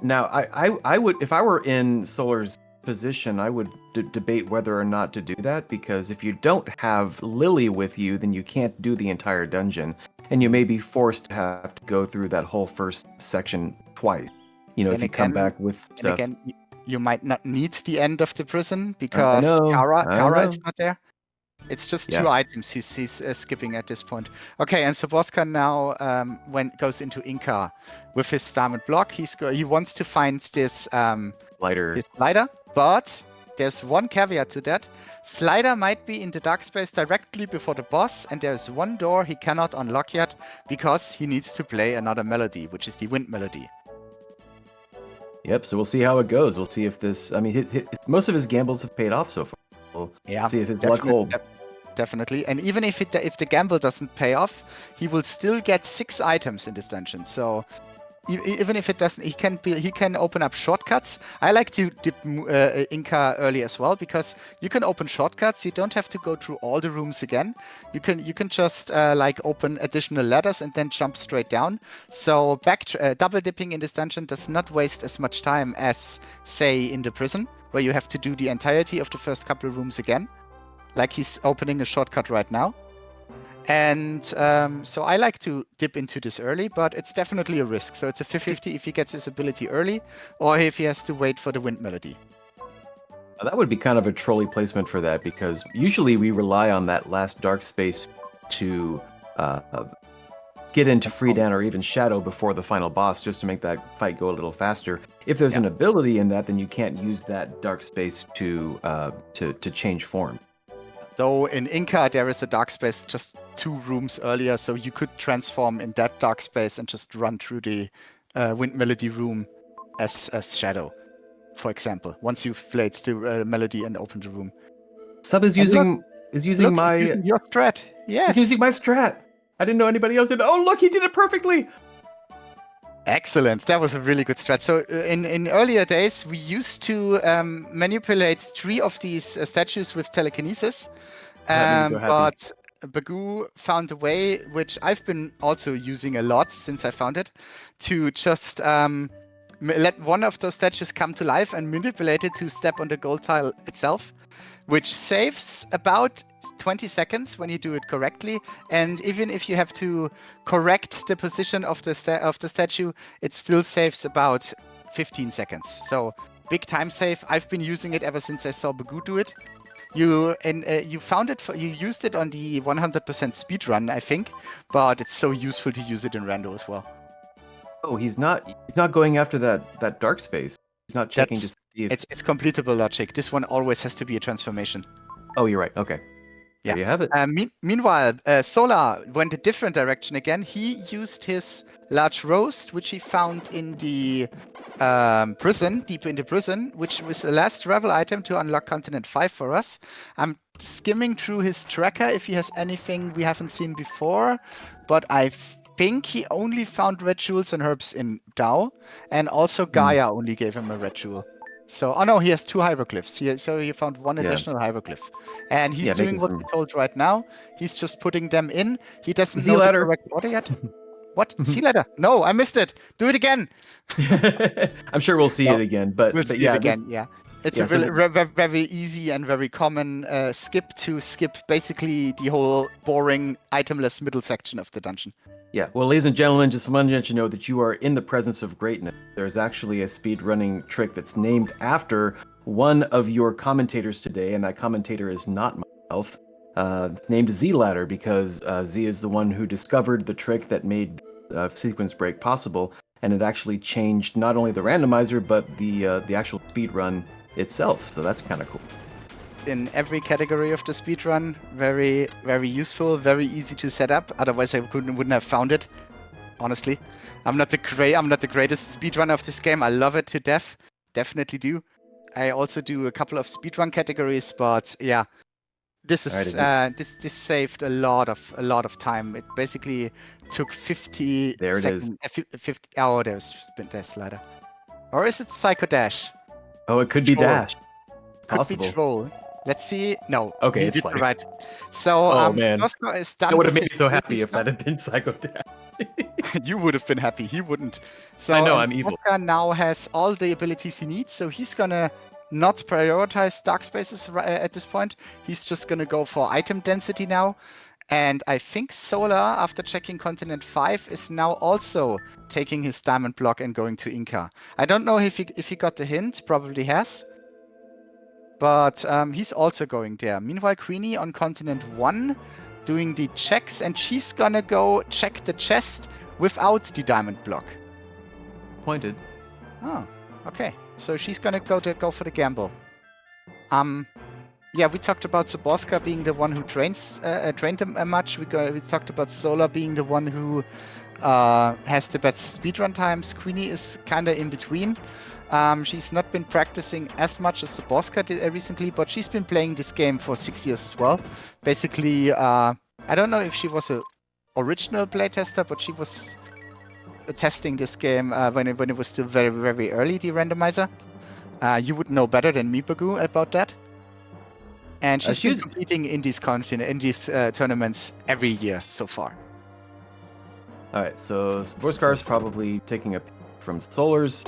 Now, I would, if I were in Solar's position, I would debate whether or not to do that, because if you don't have Lily with you, then you can't do the entire dungeon, and you may be forced to have to go through that whole first section twice. If you come back with stuff. And again, you might not need the end of the prison because Kara is not there. It's just 2 items he's skipping at this point. Okay, and Suborskar now goes into Inca with his diamond block. He wants to find this slider, but there's one caveat to that. Slider might be in the dark space directly before the boss, and there's one door he cannot unlock yet because he needs to play another melody, which is the wind melody. Yep, so we'll see how it goes. We'll see if this... I mean, most of his gambles have paid off so far. We'll see if his luck holds. Definitely. And even if the gamble doesn't pay off, he will still get 6 items in this dungeon. So even if it doesn't, he can open up shortcuts. I like to dip Inca early as well, because you can open shortcuts. You don't have to go through all the rooms again. You can just like open additional ladders and then jump straight down. So double dipping in this dungeon does not waste as much time as, say, in the prison, where you have to do the entirety of the first couple of rooms again, like he's opening a shortcut right now. And so I like to dip into this early, but it's definitely a risk. So it's a 50-50 if he gets his ability early, or if he has to wait for the wind melody. That would be kind of a trolley placement for that, because usually we rely on that last dark space to get into Freedan or even Shadow before the final boss, just to make that fight go a little faster. If there's an ability in that, then you can't use that dark space to change form. Though in Inca there is a dark space just 2 rooms earlier, so you could transform in that dark space and just run through the wind melody room as Shadow, for example. Once you've played the melody and opened the room. Sub is using He's using your strat. Yes. He's using my strat. I didn't know anybody else did. Oh, look, he did it perfectly. Excellent. That was a really good strat. So in earlier days, we used to manipulate 3 of these statues with telekinesis. But Bagoo found a way, which I've been also using a lot since I found it, to just let one of those statues come to life and manipulate it to step on the gold tile itself, which saves about 20 seconds when you do it correctly. And even if you have to correct the position of the statue, it still saves about 15 seconds. So big time save. I've been using it ever since I saw Bagoo do it. You used it on the 100% speed run, I think, but it's so useful to use it in rando as well. Oh, he's not going after that dark space. He's not checking to see if it's completable logic. This one always has to be a transformation. Oh, you're right. Okay. Yeah. There you have it. Meanwhile, Solar went a different direction again. He used his large roast, which he found in the prison, deep in the prison, which was the last travel item to unlock Continent 5 for us. I'm skimming through his tracker if he has anything we haven't seen before, but I think he only found red jewels and herbs in Dao, and also Gaia only gave him a red jewel. So, oh no, he has 2 hieroglyphs. So he found 1 additional hieroglyph. And he's doing what we're told right now. He's just putting them in. He doesn't know the correct order yet. What? Sea ladder? No, I missed it. Do it again. I'm sure we'll see it again. But see it again, yeah. It's a very easy and very common skip basically the whole boring, itemless middle section of the dungeon. Yeah, well, ladies and gentlemen, just want to let you know that you are in the presence of greatness. There's actually a speedrunning trick that's named after one of your commentators today, and that commentator is not myself. It's named Z-Ladder because Z is the one who discovered the trick that made sequence break possible, and it actually changed not only the randomizer, but the actual speedrun itself, so that's kind of cool. In every category of the speedrun, very, very useful, very easy to set up. Otherwise, I wouldn't have found it. Honestly, I'm not the greatest speedrunner of this game. I love it to death, definitely do. I also do a couple of speedrun categories, but yeah, this is this saved a lot of time. It basically took 50 there seconds. It is. 50. Oh, there's Ladder, or is it Psycho Dash? Oh, it could be Dash. Could be Troll. Let's see. No. Okay, it's like... right. So, man. Suborskar is done. That would have made me so happy if that had been Psycho Dash. You would have been happy. He wouldn't. So, I know, I'm evil. Suborskar now has all the abilities he needs, so he's gonna not prioritize dark spaces at this point. He's just gonna go for item density now. And I think Solar, after checking Continent 5, is now also taking his diamond block and going to Inca. I don't know if he got the hint. Probably has. But he's also going there. Meanwhile, Queenie on Continent 1 doing the checks, and she's gonna go check the chest without the diamond block. Pointed. Oh, okay. So she's gonna go for the gamble. Yeah, we talked about Suborskar being the one who trained them much. We talked about Solar being the one who has the best speedrun times. Queenie is kind of in between. She's not been practicing as much as Suborskar did recently, but she's been playing this game for 6 years as well. Basically, I don't know if she was an original playtester, but she was testing this game when it was still very, very early, the randomizer. You would know better than me, Bagu, about that. And she's been competing in these tournaments every year so far. All right, so Suborskar is probably taking a from Solar's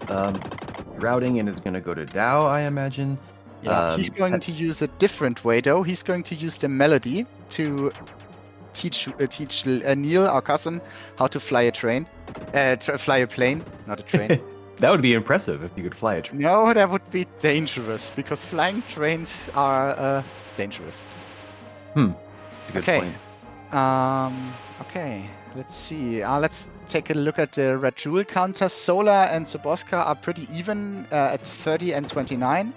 routing and is going to go to Dao, I imagine. Yeah, he's going to use a different way, though. He's going to use the melody to teach Neil, our cousin, how to fly a plane, not a train. That would be impressive if you could fly a train. No, that would be dangerous because flying trains are dangerous. Good point. Okay. Let's see. Let's take a look at the red jewel counter. Solar and Suborskar are pretty even at 30 and 29.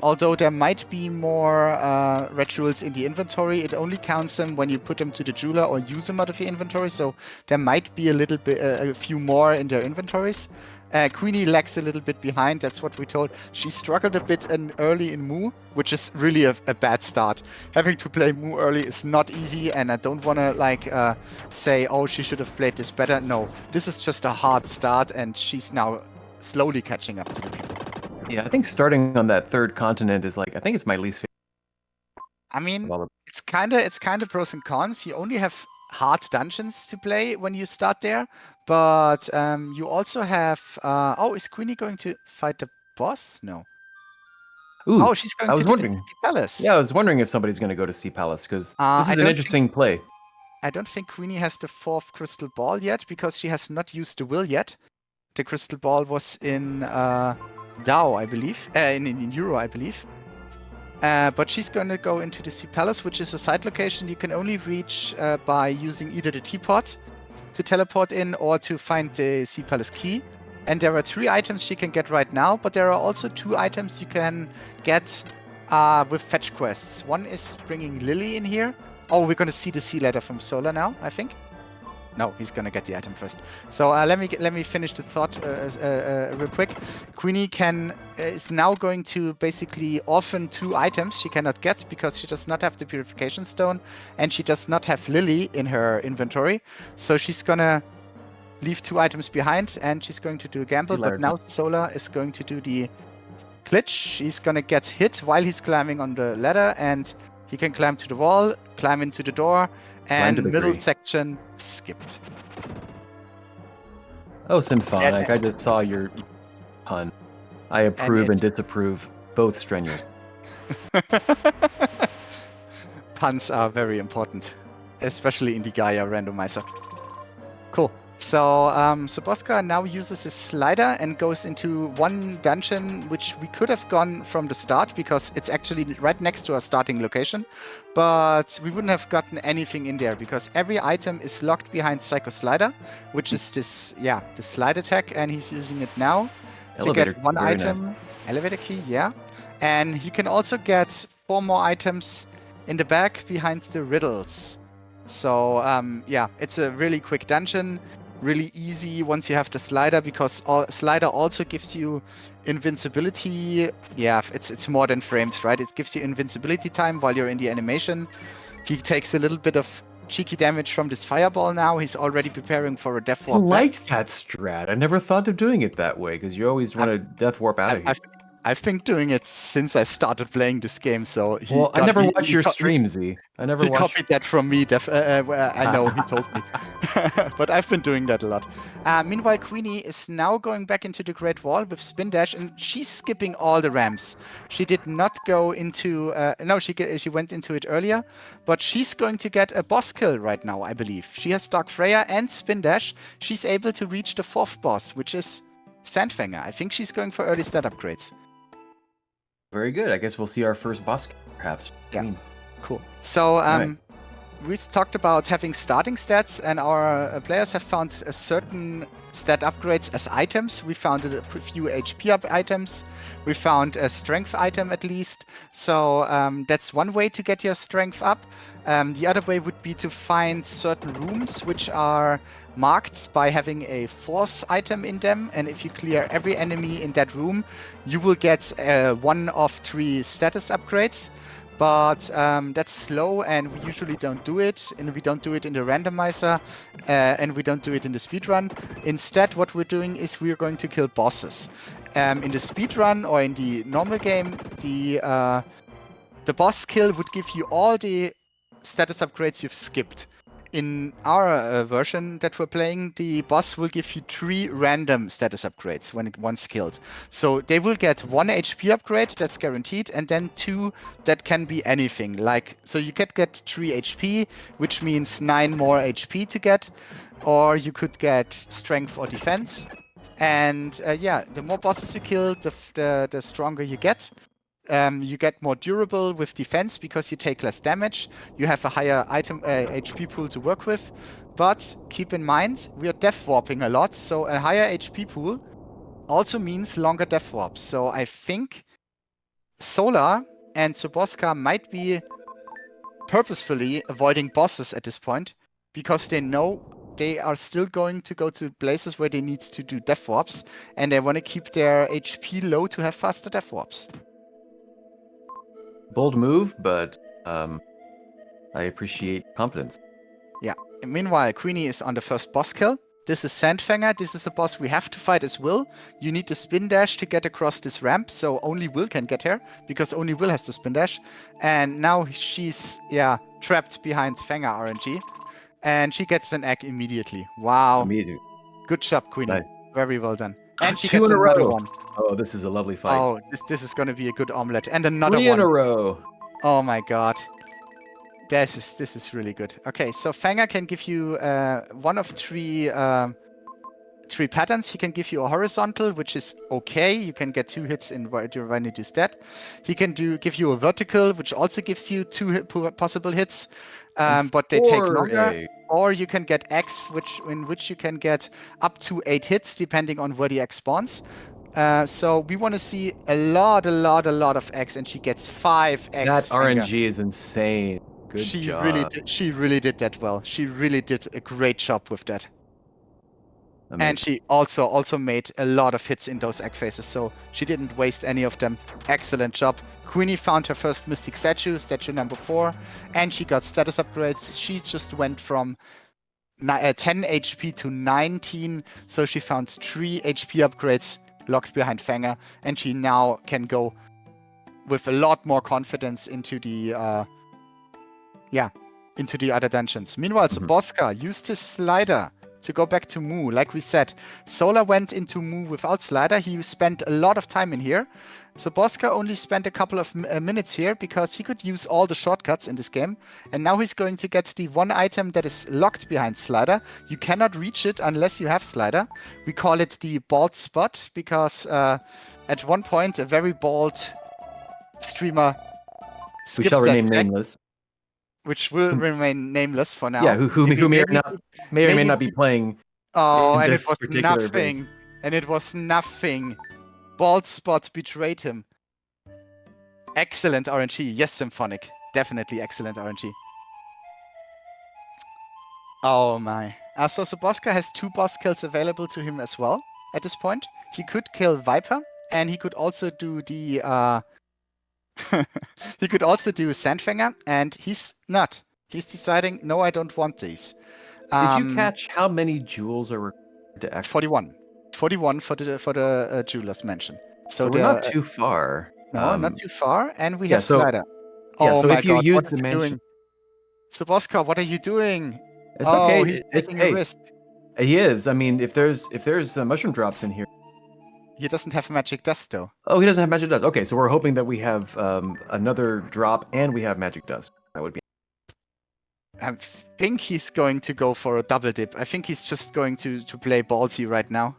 Although there might be more red jewels in the inventory, it only counts them when you put them to the jeweler or use them out of your inventory. So there might be a few more in their inventories. Queenie lags a little bit behind. That's what we told. She struggled a bit early in Mu, which is really a bad start. Having to play Mu early is not easy, and I don't want to say, oh, she should have played this better. No, this is just a hard start, and she's now slowly catching up to the people. Yeah, I think starting on that third continent is I think it's my least favorite. I mean, it's kind of pros and cons. You only have hard dungeons to play when you start there, but you also have. Is Queenie going to fight the boss? No. Ooh, she's going to the Sea Palace. Yeah, I was wondering if somebody's going to go to Sea Palace because this is an interesting play. I don't think Queenie has the 4th crystal ball yet because she has not used the will yet. The crystal ball was in Dao, I believe, in Euro, I believe. But she's going to go into the Sea Palace, which is a side location you can only reach by using either the teapot to teleport in or to find the Sea Palace key. And there are 3 items she can get right now, but there are also 2 items you can get with fetch quests. One is bringing Lily in here. Oh, we're going to see the sea letter from Solar now, I think. No, he's gonna get the item first. So let me finish the thought real quick. Queenie is now going to basically orphan 2 items she cannot get because she does not have the purification stone and she does not have Lily in her inventory. So she's gonna leave 2 items behind and she's going to do a gamble. But now Solar is going to do the glitch. He's gonna get hit while he's climbing on the ladder and he can climb to the wall, climb into the door, and middle section skipped. Oh, Symphonic, I just saw your pun. I approve and disapprove, both strenuous. Puns are very important, especially in the Gaia randomizer. Cool. So Suborskar now uses his slider and goes into one dungeon, which we could have gone from the start because it's actually right next to our starting location. But we wouldn't have gotten anything in there because every item is locked behind Psycho Slider, which is this slide attack, and he's using it now to get one item. Nice. Elevator key, yeah. And you can also get 4 more items in the back behind the riddles. So it's a really quick dungeon. Really easy once you have the slider because slider also gives you invincibility. Yeah, it's more than frames, right? It gives you invincibility time while you're in the animation. He takes a little bit of cheeky damage from this fireball now. He's already preparing for a death warp. I liked that strat. I never thought of doing it that way because you always want to death warp out of here. I've been doing it since I started playing this game, so I never watched your stream, Z. He copied that from me. I know, he told me. But I've been doing that a lot. Meanwhile, Queenie is now going back into the Great Wall with Spin Dash, and she's skipping all the ramps. She did not go into... she went into it earlier, but she's going to get a boss kill right now, I believe. She has Dark Freya and Spin Dash. She's able to reach the 4th boss, which is Sandfanger. I think she's going for early stat upgrades. Very good. I guess we'll see our first boss, perhaps. Yeah. Cool. So we talked about having starting stats, and our players have found a certain stat upgrades as items. We found a few HP up items. We found a strength item at least. So that's one way to get your strength up. The other way would be to find certain rooms which are marked by having a force item in them, and if you clear every enemy in that room, you will get 1 of 3 status upgrades. but that's slow, and we usually don't do it, and we don't do it in the randomizer, and we don't do it in the speedrun. Instead, what we're doing is we're going to kill bosses. In the speedrun or in the normal game, the boss kill would give you all the status upgrades you've skipped. In our version that we're playing, the boss will give you 3 random status upgrades when once killed. So they will get 1 HP upgrade, that's guaranteed, and then 2 that can be anything. So you could get 3 HP, which means 9 more HP to get, or you could get strength or defense. And the more bosses you kill, the stronger you get. You get more durable with defense because you take less damage. You have a higher item HP pool to work with. But keep in mind, we are death warping a lot, so a higher HP pool also means longer death warps. So I think Solar and Suborskar might be purposefully avoiding bosses at this point because they know they are still going to go to places where they need to do death warps, and they want to keep their HP low to have faster death warps. Bold move, but I appreciate confidence. Yeah. And meanwhile, Queenie is on the first boss kill. This is Sandfanger. This is a boss we have to fight as Will. You need the spin dash to get across this ramp, so only Will can get here, because only Will has the spin dash. And now she's, trapped behind Fanger RNG. And she gets an egg immediately. Wow. Immediately. Good job, Queenie. Nice. Very well done. And she 2 gets in a another row. one. Oh, this is a lovely fight. Oh, this is going to be a good omelet. And another 3 one. in a row. Oh my god. This is really good. Okay, so Fanger can give you one of 3 patterns. He can give you a horizontal, which is okay. You can get 2 hits in when he does that. He can give you a vertical, which also gives you 2 possible hits, but they take longer. Or you can get X, in which you can get up to 8 hits, depending on where the X spawns. So we want to see a lot of X, and she gets 5 X. That RNG is insane. Good job. She really did that well. She really did a great job with that. Amazing. And she also made a lot of hits in those egg phases, so she didn't waste any of them. Excellent job. Queenie found her first Mystic statue number 4, and she got status upgrades. She just went from 10 HP to 19, so she found 3 HP upgrades locked behind Fanger, and she now can go with a lot more confidence into the other dungeons. Meanwhile, Suborskar used his slider to go back to Mu. Like we said, Solar went into Mu without slider. He spent a lot of time in here. Suborskar only spent a couple of minutes here because he could use all the shortcuts in this game. And now he's going to get the one item that is locked behind slider. You cannot reach it unless you have slider. We call it the bald spot because at one point a very bald streamer skipped we shall remain nameless. Which will remain nameless for now. Yeah, who may or may not be playing. Oh, and it was nothing. Base. And it was nothing. Bald Spot betrayed him. Excellent RNG. Yes, Symphonic. Definitely excellent RNG. Oh my. So Suborskar has 2 boss kills available to him as well at this point. He could kill Viper, and he could also do the he could also do Sandfanger, and he's not. He's deciding, no, I don't want these. Did you catch how many jewels are required to actually? 41. 41 for the jewelers mention. So we're not too far. No, not too far, and we have slider. Yeah, so if you use the mansion... Suborskar, what are you doing? It's okay. He's taking a risk. He is. I mean, if there's mushroom drops in here. He doesn't have magic dust, though. Oh, he doesn't have magic dust. Okay, so we're hoping that we have another drop and we have magic dust. That would be... I think he's going to go for a double dip. I think he's just going to play ballsy right now.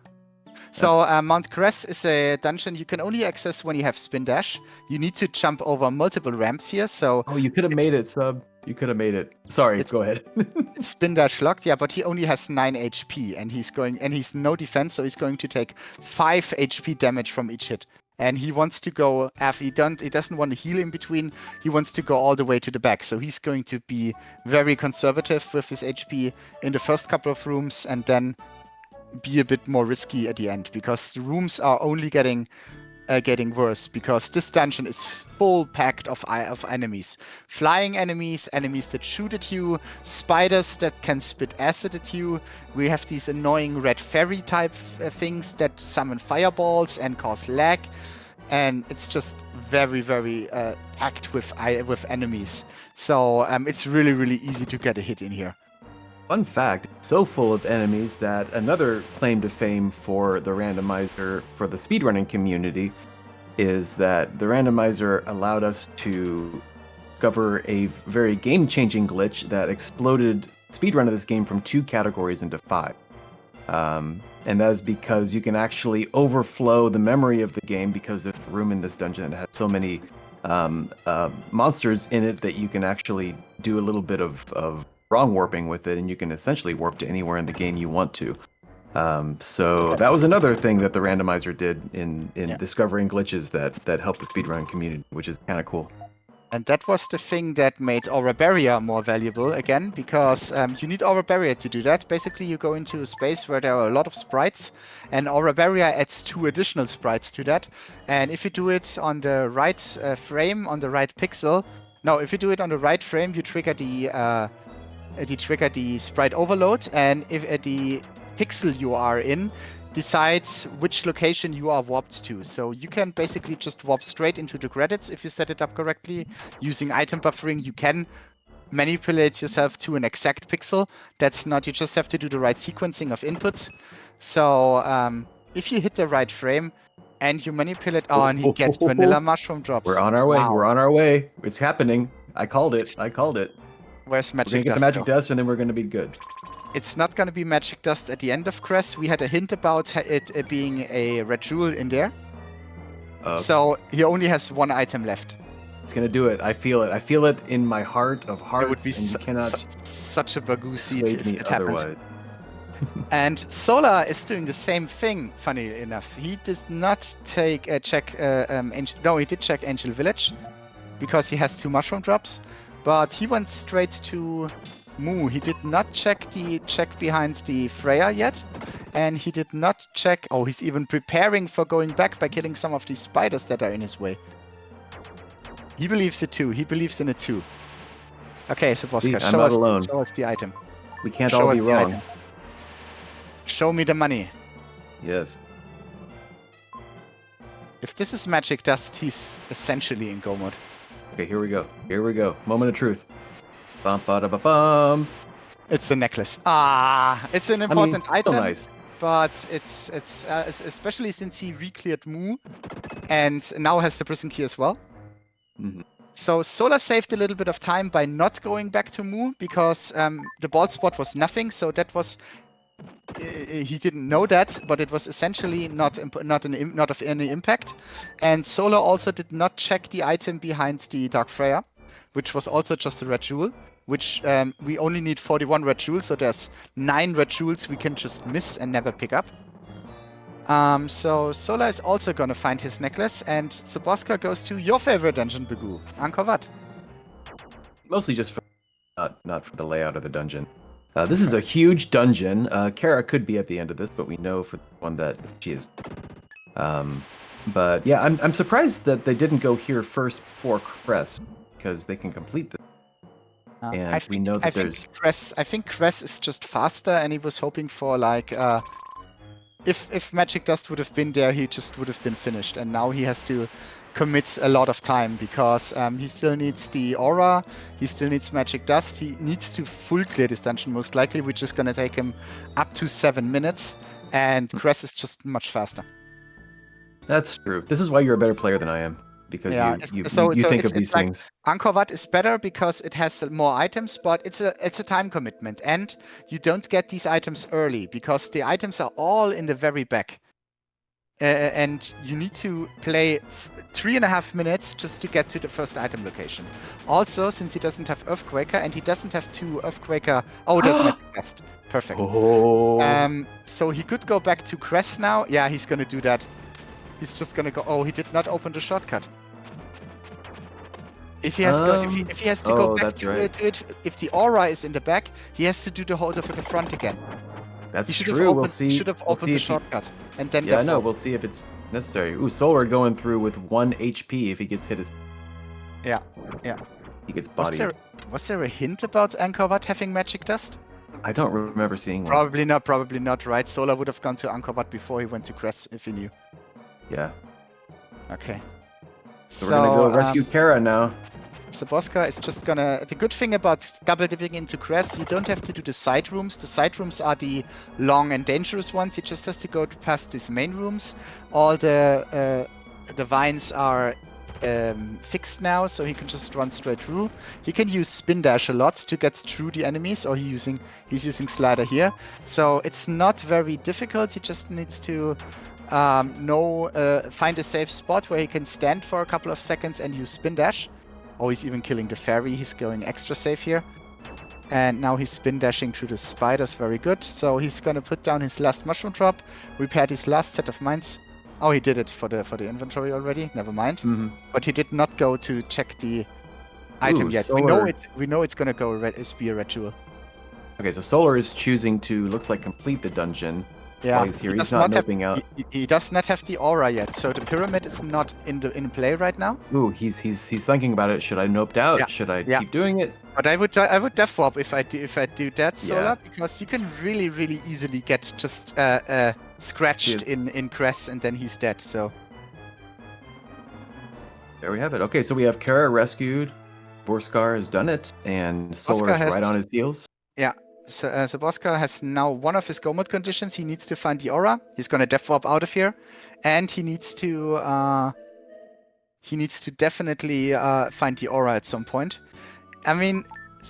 So Mount Crest is a dungeon you can only access when you have spin dash. You need to jump over multiple ramps here. So you could have made it, Sub. You could have made it. Sorry, go ahead. Spin dash locked, yeah, but he only has 9 HP, and he's no defense, so he's going to take 5 HP damage from each hit. And he wants to go he doesn't want to heal in between. He wants to go all the way to the back. So he's going to be very conservative with his HP in the first couple of rooms, and then be a bit more risky at the end, because the rooms are only getting getting worse because this dungeon is full packed of enemies. Flying enemies, enemies that shoot at you, spiders that can spit acid at you. We have these annoying red fairy type things that summon fireballs and cause lag. And it's just very, very packed with enemies. So it's really, really easy to get a hit in here. Fun fact, so full of enemies that another claim to fame for the randomizer for the speedrunning community is that the randomizer allowed us to discover a very game-changing glitch that exploded speedrun of this game from 2 categories into 5. And that is because you can actually overflow the memory of the game because there's room in this dungeon that has so many monsters in it that you can actually do a little bit of wrong warping with it, and you can essentially warp to anywhere in the game you want to. So that was another thing that the randomizer did in discovering glitches that help the speedrun community, which is kind of cool. And that was the thing that made Aura Barrier more valuable again, because you need Aura Barrier to do that. Basically, you go into a space where there are a lot of sprites, and Aura Barrier adds 2 additional sprites to that. And if you do it on the right frame, on the right pixel, no, if you do it on the right frame, you trigger the sprite overload, and if the pixel you are in decides which location you are warped to. So you can basically just warp straight into the credits if you set it up correctly. Using item buffering, you can manipulate yourself to an exact pixel. That's not, you just have to do the right sequencing of inputs. So if you hit the right frame and you manipulate, and he gets vanilla mushroom drops. We're on our way. Wow. We're on our way. It's happening. I called it. Where's magic We're gonna get the dust? magic dust, and then we're gonna be good. It's not going to be magic dust at the end of Cress. We had a hint about it being a red jewel in there. So he only has 1 item left. It's gonna do it. I feel it. I feel it in my heart of hearts. It would be and you cannot such a bagoo seed persuade if me it happened. otherwise. And Solar is doing the same thing, funny enough. He did not take a check he did check Angel Village because he has 2 mushroom drops, but he went straight to Moo. He did not check behind the Freya yet, and he did not check. Oh, he's even preparing for going back by killing some of these spiders that are in his way. He believes it too. He believes in it too. Okay, Suborskar, show us the item. We can't all be wrong. Item. Show me the money. Yes. If this is magic dust, he's essentially in go mode. Okay, here we go. Here we go. Moment of truth. Bum ba da ba bum. It's the necklace. It's an important item. Nice. But it's especially since he re-cleared Moo and now has the prison key as well. Mm-hmm. So Solar saved a little bit of time by not going back to Moo because the bald spot was nothing. So that was he didn't know that, but it was essentially not of any impact. And Solar also did not check the item behind the Dark Freya, which was also just a red jewel. Which we only need 41 red jewels, so there's 9 red jewels we can just miss and never pick up. So Solar is also gonna find his necklace, and Suborskar goes to your favorite dungeon, Bagoo, Angkor Wat. Mostly just for, not for the layout of the dungeon. This is a huge dungeon. Kara could be at the end of this, but we know for the one that she is. But yeah, I'm surprised that they didn't go here first before Crest, because they can complete this. And I think Cress is just faster, and he was hoping for like if Magic Dust would have been there, he just would have been finished. And now he has to commit a lot of time because he still needs the aura, he still needs Magic Dust, he needs to full clear this dungeon most likely, which is gonna take him up to 7 minutes. And Cress is just much faster. That's true. This is why you're a better player than I am. Because you think of these things. Angkor Wat is better because it has more items, but it's a time commitment, and you don't get these items early because the items are all in the very back, and you need to play 3.5 minutes just to get to the first item location. Also, since he doesn't have Earthquaker and he doesn't have 2 Earthquaker, there's Magic Dust. Perfect. So he could go back to Crest now. Yeah, he's gonna do that. He's just gonna go. He did not open the shortcut. If he has to go back to it, if the aura is in the back, he has to do the hold over the front again. That's He should have true. opened, We'll see. should have We'll opened see the if he, shortcut and then yeah, no, therefore. we'll see if it's necessary. Ooh, Solar going through with 1 HP if he gets hit. Yeah, yeah. He gets Was bodied. was there a hint about Angkor Wat having magic dust? I don't remember seeing one. Probably not, right? Solar would have gone to Angkor Wat before he went to Crest if he knew. Yeah. Okay. So we're gonna go rescue Kara now. Suborskar is just gonna... The good thing about double dipping into Crest, you don't have to do the side rooms. The side rooms are the long and dangerous ones. He just has to go past these main rooms. All the vines are fixed now, so he can just run straight through. He can use spin dash a lot to get through the enemies, or he's using slider here. So it's not very difficult. He just needs to find a safe spot where he can stand for a couple of seconds and use spin dash. Oh, he's even killing the fairy. He's going extra safe here. And now he's spin dashing through the spiders. Very good. So he's gonna put down his last mushroom drop, repair his last set of mines. Oh, he did it for the inventory already. Never mind. But he did not go to check the item yet. Solar. We know it's gonna go be a red jewel. Okay, so Solar is choosing to looks like complete the dungeon. Yeah, While he's here. He's not noping out. He does not have the aura yet, so the pyramid is not in play right now. Ooh, he's thinking about it. Should I noped out? Yeah. Should I Yeah. keep doing it? But I would death warp if I do that, Solar, because you can really easily get just scratched in Cress and then he's dead. So there we have it. Okay, so we have Kara rescued. Suborskar has done it, and Solar is right on his heels. Yeah. So, Suborskar has now one of his go mode conditions. He needs to find the aura. He's gonna death warp out of here, and he needs to definitely find the aura at some point. I mean,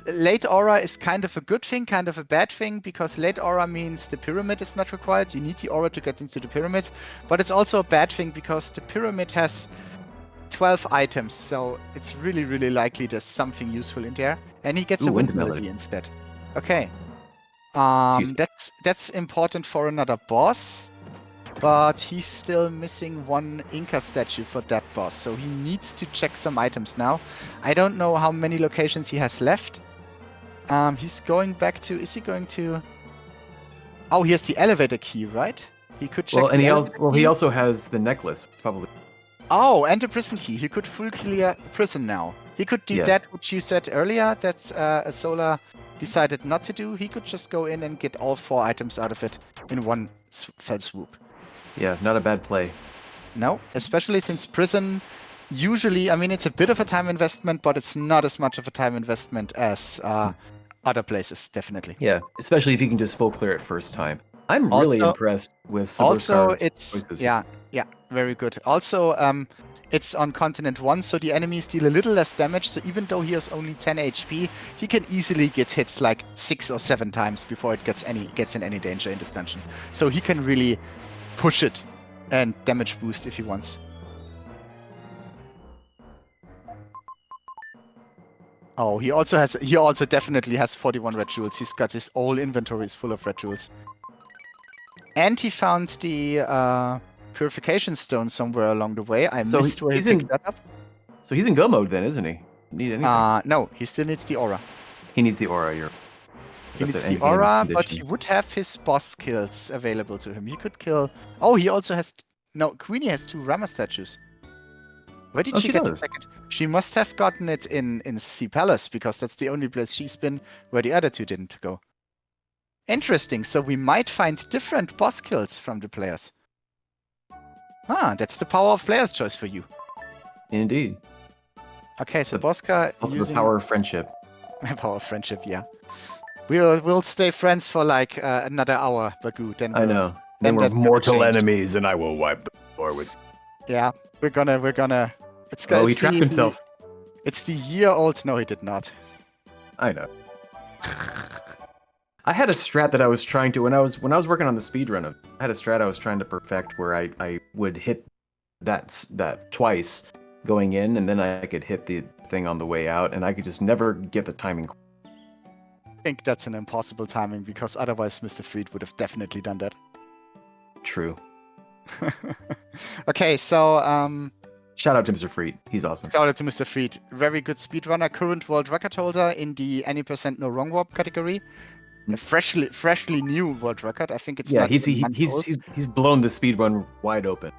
late aura is kind of a good thing, kind of a bad thing, because late aura means the pyramid is not required. You need the aura to get into the pyramid, but it's also a bad thing because the pyramid has 12 items, so it's really likely there's something useful in there, and he gets a wind melody instead. Okay. That's important for another boss, but he's still missing one Inca statue for that boss, so he needs to check some items now. I don't know how many locations he has left. He's going back to... Is he going to... Oh, he has the elevator key, right? He could check he also has the necklace, probably. Oh, and the prison key. He could full clear prison now. He could do that, which you said earlier, that's a Solar decided not to do. He could just go in and get all 4 items out of it in one fell swoop. Yeah, not a bad play. No, especially since prison usually, I mean, it's a bit of a time investment, but it's not as much of a time investment as other places, definitely. Yeah, especially if you can just full clear it first time. I'm really impressed with Suborskar's choices. Yeah, very good. Also, it's on Continent 1, so the enemies deal a little less damage, so even though he has only 10 HP, he can easily get hit like 6 or 7 times before it gets in any danger in this dungeon. So he can really push it and damage boost if he wants. Oh, he also definitely has 41 red jewels. He's got his whole inventory is full of red jewels. And he found the purification stone somewhere along the way. I missed where he picked that up. So he's in go mode then, isn't he? Need anything? No, he still needs the aura. He needs the aura. He needs the aura, but he would have his boss kills available to him. He could kill... Oh, he also has... No, Queenie has 2 Rama statues. Where did she get the second? She must have gotten it in Sea Palace, because that's the only place she's been where the other 2 didn't go. Interesting, so we might find different boss kills from the players. That's the power of player's choice for you. Indeed. Okay, so Suborskar also using... the power of friendship. Power of friendship, yeah. We'll stay friends for like another hour, Bagu. Then I know. Then we're mortal enemies, and I will wipe the floor with. Yeah, we're gonna. He trapped himself. It's the year-old. No, he did not. I know. I had a strat that I was trying to when I was working on the speedrun of. I had a strat I was trying to perfect where I would hit that twice going in, and then I could hit the thing on the way out, and I could just never get the timing. I think that's an impossible timing, because otherwise Mr. Freed would have definitely done that. True. Okay, so shout out to Mr. Freed. He's awesome. Shout out to Mr. Freed. Very good speedrunner, current world record holder in the any % no wrong warp category. a freshly new world record. I think it's Yeah, not even a month old. he's blown the speed run wide open.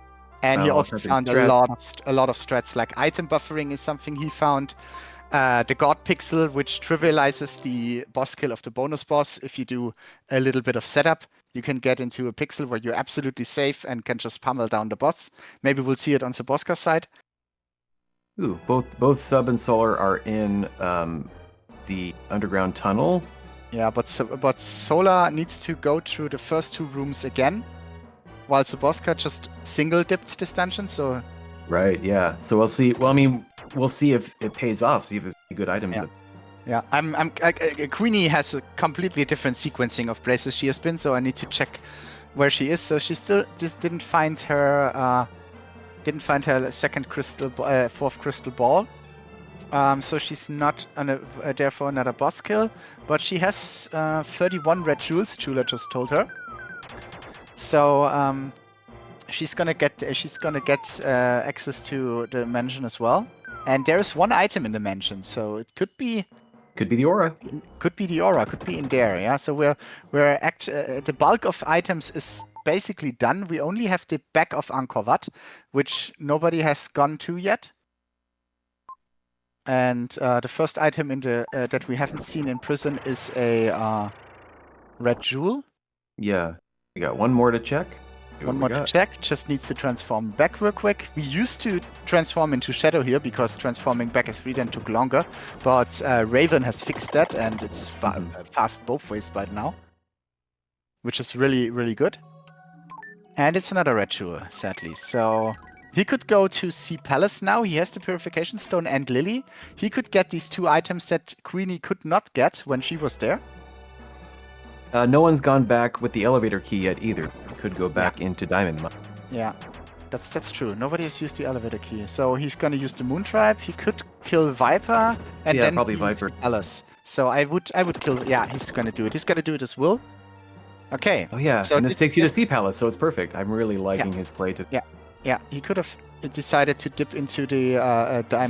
And he All also kinds of found a strats. lot of strats, like item buffering is something he found. The God Pixel, which trivializes the boss kill of the bonus boss. If you do a little bit of setup, you can get into a pixel where you're absolutely safe and can just pummel down the boss. Maybe we'll see it on Suborskar's side. Ooh, both Sub and Solar are in the underground tunnel. Yeah, but Solar needs to go through the first 2 rooms again, while Suborskar just single dipped this dungeon. So Right. Yeah. So we'll see. Well, I mean, we'll see if it pays off. See if there's any good items. Yeah. Queenie has a completely different sequencing of places she has been, so I need to check where she is. So she still just didn't find her second fourth crystal ball. So she's not therefore another boss kill, but she has 31 red jewels. Chula just told her. So she's gonna get access to the mansion as well. And there is 1 item in the mansion, so it could be the aura. Could be the aura. Could be in there. Yeah. So we're the bulk of items is basically done. We only have the back of Angkor Wat, which nobody has gone to yet. And the first item in the that we haven't seen in prison is a red jewel. Yeah, we got 1 more to check. One more to check. Just needs to transform back real quick. We used to transform into Shadow here because transforming back as free then took longer. But Raven has fixed that, and it's fast both ways by now, which is really, really good. And it's another red jewel, sadly. So he could go to Sea Palace now. He has the Purification Stone and Lily. He could get these 2 items that Queenie could not get when she was there. No one's gone back with the elevator key yet either. Could go back into Diamond Mine. Yeah, that's true. Nobody has used the elevator key, so he's gonna use the Moon Tribe. He could kill Viper, and then probably Viper. Alice. So I would kill. Yeah, he's gonna do it. He's gonna do it as Will. Okay. Oh yeah, so and this takes you to Sea Palace, so it's perfect. I'm really liking his play to. Yeah. He could have decided to dip into the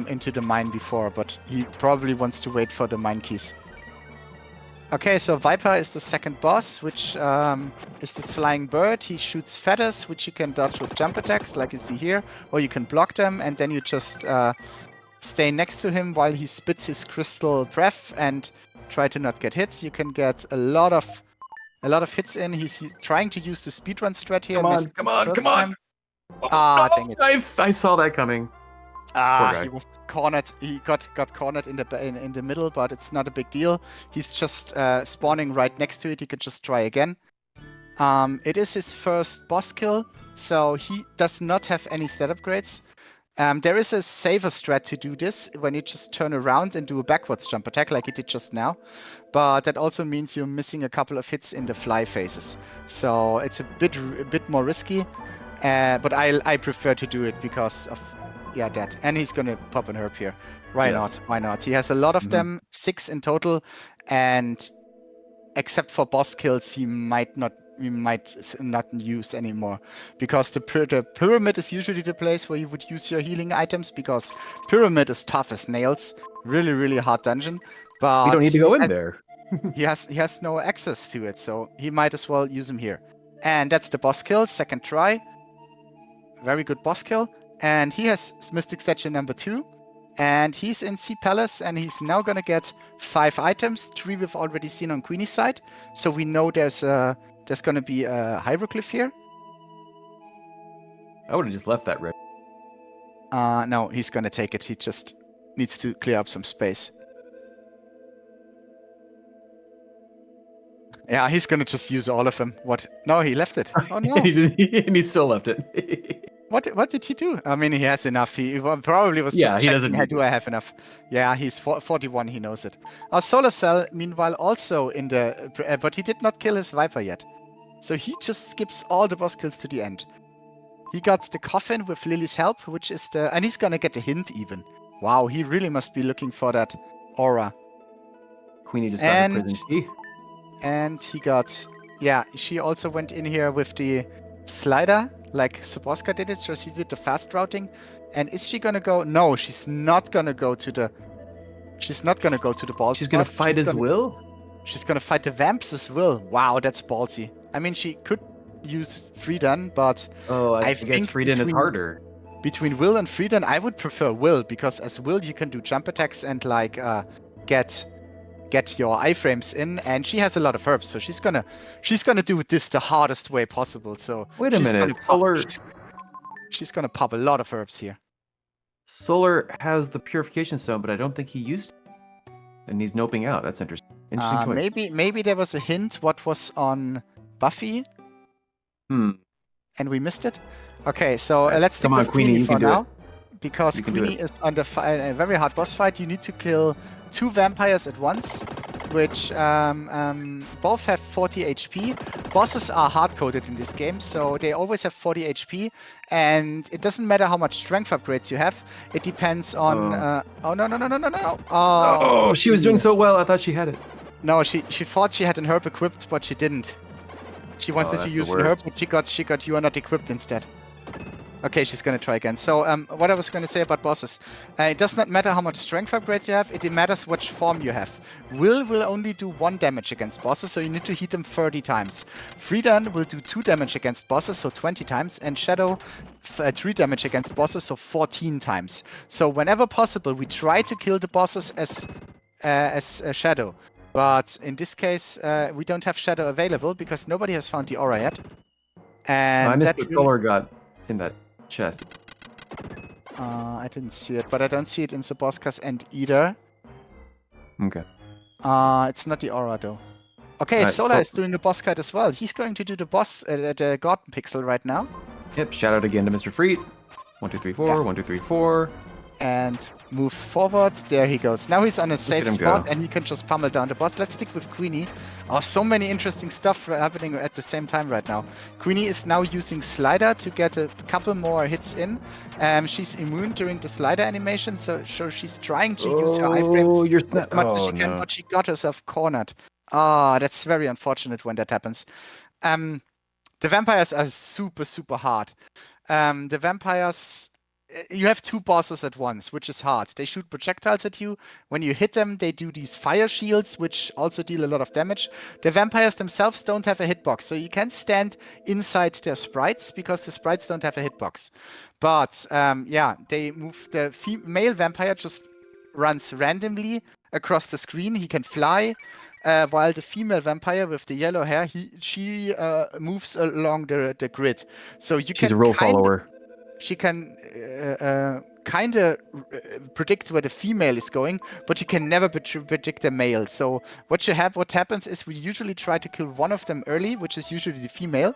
into the mine before, but he probably wants to wait for the mine keys. Okay, so Viper is the second boss, which is this flying bird. He shoots feathers, which you can dodge with jump attacks, like you see here, or you can block them, and then you just stay next to him while he spits his crystal breath and try to not get hits. You can get a lot of hits in. He's trying to use the speedrun strat here. Come on! Dang it! I saw that coming. He was cornered. He got cornered in the middle, but it's not a big deal. He's just spawning right next to it. He could just try again. It is his first boss kill, so he does not have any stat upgrades. There is a saver strat to do this when you just turn around and do a backwards jump attack like he did just now. But that also means you're missing a couple of hits in the fly phases. So it's a bit more risky. But I prefer to do it because of that. And he's gonna pop an herb here. Why not? He has a lot of them, 6 in total, and except for boss kills, we might not use anymore, because the pyramid is usually the place where you would use your healing items, because pyramid is tough as nails, really, really hard dungeon. But we don't need to go in there. he has no access to it, so he might as well use him here. And that's the boss kill, second try. Very good boss kill. And he has Mystic Statue number 2. And he's in Sea Palace, and he's now gonna get 5 items. 3 we've already seen on Queenie's side. So we know there's gonna be a hieroglyph here. I would have just left that red. No, he's gonna take it. He just needs to clear up some space. Yeah, he's gonna just use all of them. What? No, he left it. Oh no. And he still left it. What did he do? I mean, he has enough. He probably was just checking, do I have enough? Yeah, he's 41, he knows it. Solarcell, meanwhile, also in the... but he did not kill his Viper yet. So he just skips all the boss kills to the end. He got the coffin with Lily's help, which is the... And he's gonna get a hint even. Wow, he really must be looking for that aura. Queenie just got her prison key. And he got... Yeah, she also went in here with the slider, like Suborskar did it, so she did the fast routing. And is she gonna go? No, she's not gonna go to the... She's not gonna go to the ball. She's gonna fight his will? She's gonna fight the vamps as well. Wow, that's ballsy. I mean, she could use Friedan, but Oh, I think guess Friedan is harder. between Will and Friedan, I would prefer Will, because as Will you can do jump attacks and like get your iframes in, and she has a lot of herbs, so she's gonna do this the hardest way possible. So Wait a she's minute, gonna Solar she's gonna pop a lot of herbs here. Solar has the purification stone, but I don't think he used it. And he's noping out. That's interesting. Interesting choice. Maybe there was a hint what was on Buffy. Hmm. And we missed it. Okay, so Right. let's stick Come on, with Queenie, Queenie you for can do now, it. because You can do Queenie is under a very hard boss fight. You need to kill 2 vampires at once, which both have 40 HP. Bosses are hard-coded in this game, so they always have 40 HP, and it doesn't matter how much strength upgrades you have. It depends on... oh, no. Oh, she was doing so well. I thought she had it. No, she thought she had an herb equipped, but she didn't. She wanted to that's use the an herb, worst. but she got you are not equipped instead. Okay, she's gonna try again. So what I was gonna say about bosses, it does not matter how much strength upgrades you have, it matters which form you have. Will only do 1 damage against bosses, so you need to hit them 30 times. Friedan will do 2 damage against bosses, so 20 times, and Shadow 3 damage against bosses, so 14 times. So whenever possible, we try to kill the bosses as Shadow. But in this case, we don't have Shadow available because nobody has found the aura yet. And I missed that what really... Solar got in that chest. I didn't see it, but I don't see it in Suborskar's end either. Okay. It's not the aura though. Okay, Right, Solar is doing the boss fight as well. He's going to do the boss, the Garden Pixel right now. Yep, shout out again to Mr. Freet. 1, 2, 3, 4, Yeah. 1, 2, 3, 4. And move forward. There he goes. Now he's on a safe him spot, go. and he can just pummel down the boss. Let's stick with Queenie. Oh, so many interesting stuff happening at the same time right now. Queenie is now using Slider to get a couple more hits in. She's immune during the Slider animation, so she's trying to use her iframes you're as much as she can, but she got herself cornered. Ah, that's very unfortunate when that happens. The vampires are super, super hard. The vampires... You have 2 bosses at once, which is hard. They shoot projectiles at you. When you hit them, they do these fire shields, which also deal a lot of damage. The vampires themselves don't have a hitbox, so you can't stand inside their sprites because the sprites don't have a hitbox. But yeah, they move. The male vampire just runs randomly across the screen. He can fly, while the female vampire with the yellow hair, she moves along the grid. So you She's a rule follower. She can kind of predict where the female is going, but you can never predict the male. So what happens is we usually try to kill one of them early, which is usually the female,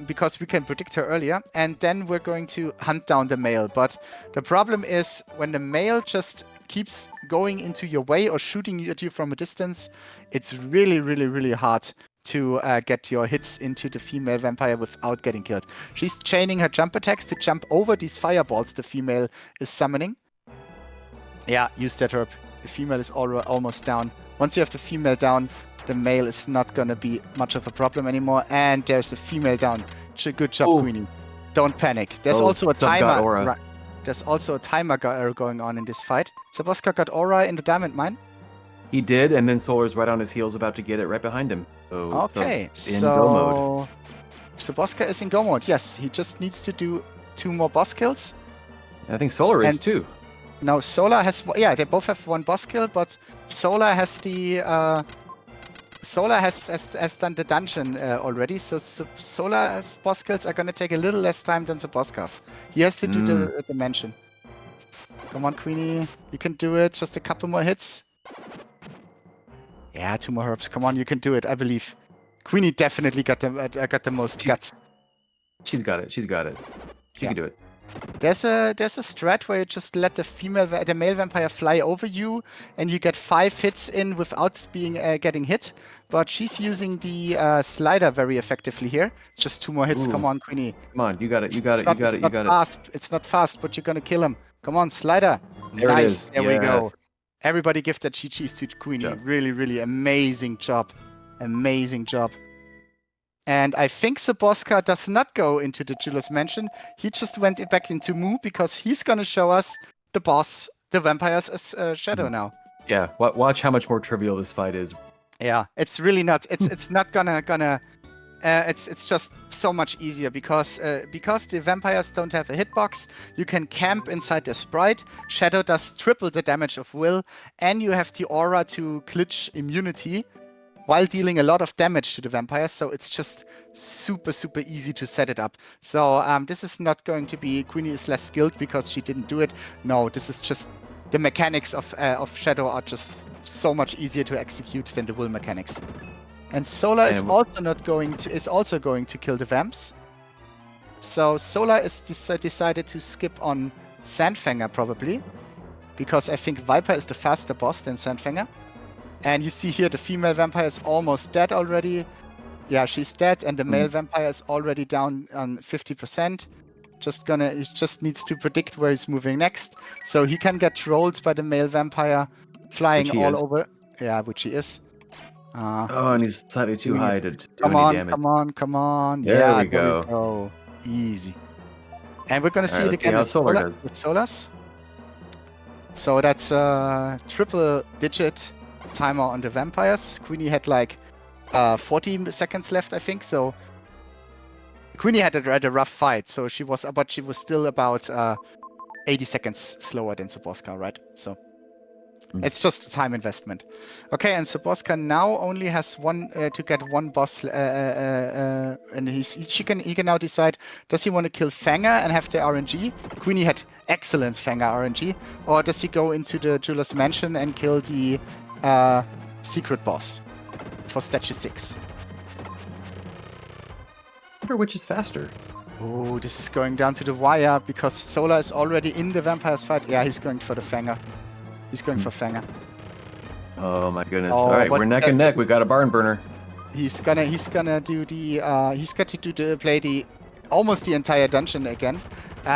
because we can predict her earlier, and then we're going to hunt down the male. But the problem is when the male just keeps going into your way or shooting at you from a distance, it's really, really, really hard to get your hits into the female vampire without getting killed. She's chaining her jump attacks to jump over these fireballs the female is summoning. Yeah, use that herb. The female is almost down. Once you have the female down, the male is not going to be much of a problem anymore. And there's the female down. Good job, Queenie. Don't panic. There's also a timer. There's also a timer going on in this fight. Suborskar got aura in the diamond mine. He did, and then Solar's right on his heels about to get it right behind him. Okay, in go mode. Suborskar is in go mode. Yes, he just needs to do 2 more boss kills. I think Solar is too. Now Solar has, yeah, they both have 1 boss kill, but Solar has the Solar has done the dungeon already. So Solar's boss kills are gonna take a little less time than Suborskar's. He has to do the dimension. Come on, Queenie, you can do it. Just a couple more hits. Yeah, 2 more herbs. Come on, you can do it. I believe. Queenie definitely got the most guts. She's got it. She's got it. She can do it. There's a strat where you just let the male vampire fly over you, and you get 5 hits in without being getting hit. But she's using the slider very effectively here. Just 2 more hits. Come on, Queenie. Come on, you got it. You got it. You got it. You got it. It's not fast, but you're gonna kill him. Come on, slider. There it is. There we go. Everybody give that GGs to Queenie. Yeah. Really, really amazing job. Amazing job. And I think Suborskar does not go into the Julius Mansion. He just went back into Mu because he's going to show us the boss, the vampires as Shadow now. Yeah, watch how much more trivial this fight is. Yeah, it's really not. It's not gonna. It's just so much easier because the vampires don't have a hitbox. You can camp inside the sprite. Shadow does triple the damage of Will, and you have the aura to glitch immunity while dealing a lot of damage to the vampires. So it's just super easy to set it up. So this is not going to be Queenie is less skilled because she didn't do it. No, this is just the mechanics of Shadow are just so much easier to execute than the Will mechanics. And Solar is also going to kill the vamps. So Solar is decided to skip on Sandfanger probably, because I think Viper is the faster boss than Sandfanger. And you see here the female vampire is almost dead already. Yeah, she's dead, and the male vampire is already down on 50%. He just needs to predict where he's moving next, so he can get trolled by the male vampire flying all over. Yeah, which he is. Oh, and he's slightly too high to do Come any on, damage. come on. There we There go. we go. Easy. And we're gonna see it Let's again how with Solar does. Solars. So that's a triple-digit timer on the vampires. Queenie had like 40 seconds left, I think. So Queenie had a rough fight. So she was still about 80 seconds slower than Suborskar, right? So it's just a time investment. Okay, and Suborskar now only has one to get one boss, and he can now decide: does he want to kill Fanger and have the RNG? Queenie had excellent Fanger RNG, or does he go into the Jeweler's Mansion and kill the secret boss for statue 6? I wonder which is faster. Oh, this is going down to the wire because Solar is already in the vampire's fight. Yeah, he's going for the Fanger. He's going for Fanger. Oh my goodness! All right, we're neck and neck. We got a barn burner. He's gonna do the he's got to play the almost the entire dungeon again.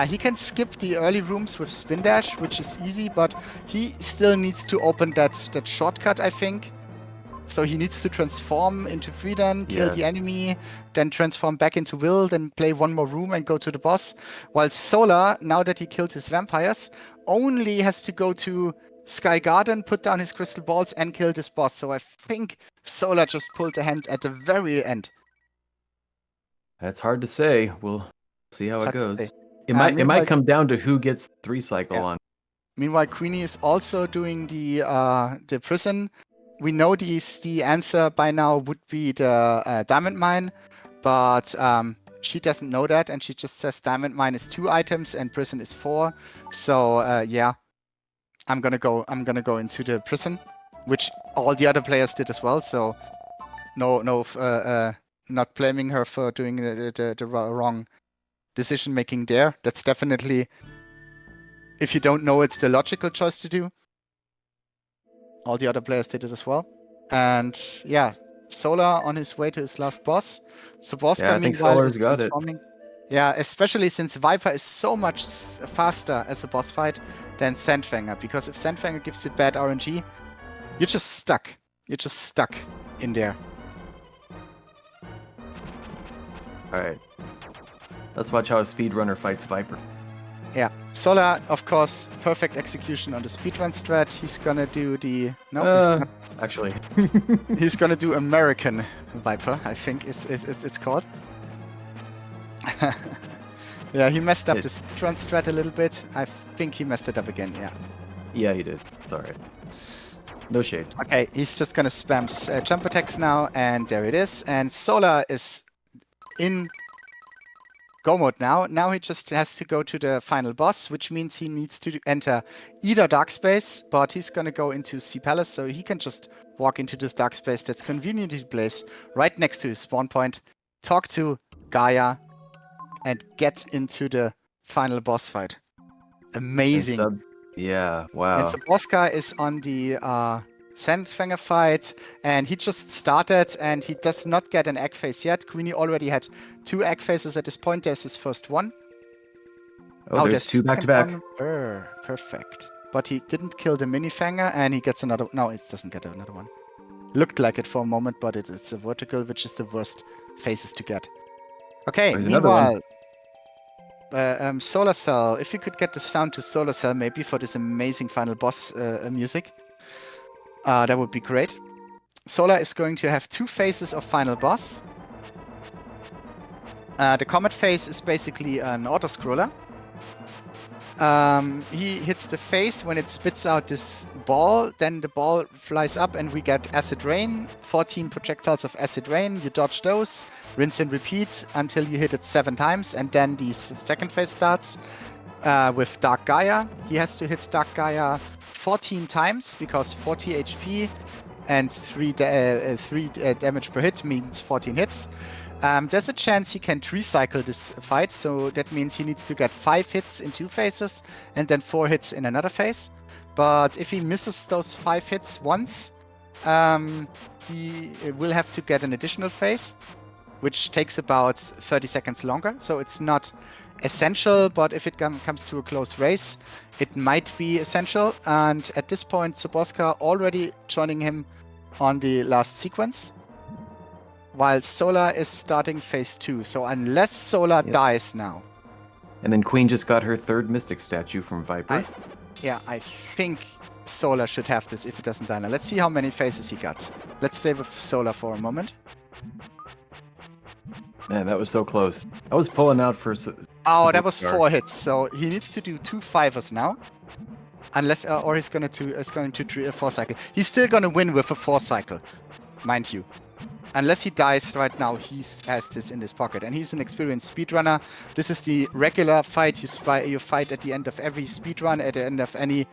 He can skip the early rooms with spin dash, which is easy, but he still needs to open that shortcut, I think. So he needs to transform into Freedom, kill the enemy, then transform back into Will, then play one more room and go to the boss. While Solar, now that he killed his vampires, only has to go to Sky Garden, put down his crystal balls, and kill this boss. So I think Solar just pulled the hand at the very end. That's hard to say. We'll see how it goes. It might come down to who gets 3 cycle on. Meanwhile, Queenie is also doing the prison. We know the answer by now would be the diamond mine, but she doesn't know that, and she just says diamond mine is 2 items and prison is 4. So yeah. I'm gonna go into the prison, which all the other players did as well. So not blaming her for doing the wrong decision making there. That's definitely, if you don't know, it's the logical choice to do. All the other players did it as well. And yeah, Solar on his way to his last boss. Suborskar, I think Solar's got it. Yeah, especially since Viper is so much faster as a boss fight than Sandfanger, because if Sandfanger gives you bad RNG, you're just stuck. You're just stuck in there. Alright. Let's watch how a speedrunner fights Viper. Yeah. Solar, of course, perfect execution on the speedrun strat. He's gonna do the... No, he's not. Actually. He's gonna do American Viper, I think it's called. Yeah, he messed up the speedrun strat a little bit. I think he messed it up again, yeah. Yeah, he did. It's alright. No shade. Okay, he's just gonna spam jump attacks now, and there it is. And Solar is in go mode now. Now he just has to go to the final boss, which means he needs to enter either dark space, but he's gonna go into Sea Palace, so he can just walk into this dark space that's conveniently placed right next to his spawn point, talk to Gaia, and get into the final boss fight. Amazing. Yeah, wow. And Suborskar is on the Sandfanger fight, and he just started, and he does not get an egg phase yet. Queenie already had 2 egg phases at this point. There's his first one. Oh, there's 2 back-to-back. Perfect. But he didn't kill the mini-fanger, and he gets another... No, it doesn't get another one. Looked like it for a moment, but it's a vertical, which is the worst phases to get. Okay, meanwhile... Solarcell, if you could get the sound to Solarcell maybe for this amazing final boss music, that would be great. Solar is going to have 2 phases of final boss. The comet phase is basically an auto-scroller. He hits the phase when it spits out this ball, then the ball flies up and we get acid rain, 14 projectiles of acid rain, you dodge those, rinse and repeat until you hit it 7 times, and then the second phase starts with Dark Gaia. He has to hit Dark Gaia 14 times because 40 HP and 3 damage per hit means 14 hits. There's a chance he can recycle this fight, so that means he needs to get 5 hits in 2 phases and then 4 hits in another phase. But if he misses those 5 hits once, he will have to get an additional phase, which takes about 30 seconds longer. So it's not essential, but if it comes to a close race, it might be essential. And at this point, Suborskar already joining him on the last sequence, while Solar is starting phase 2. So unless Solar dies now. And then Queen just got her 3rd Mystic statue from Viper. I think Solar should have this if it doesn't die now. Let's see how many phases he got. Let's stay with Solar for a moment. Man, that was so close. I was pulling out for... Oh, that was 4 hits. So he needs to do 2 5ers now. Unless, or he's going to 4 cycle. He's still going to win with a 4 cycle, mind you. Unless he dies right now, he has this in his pocket. And he's an experienced speedrunner. This is the regular fight you fight at the end of every speedrun, at the end of any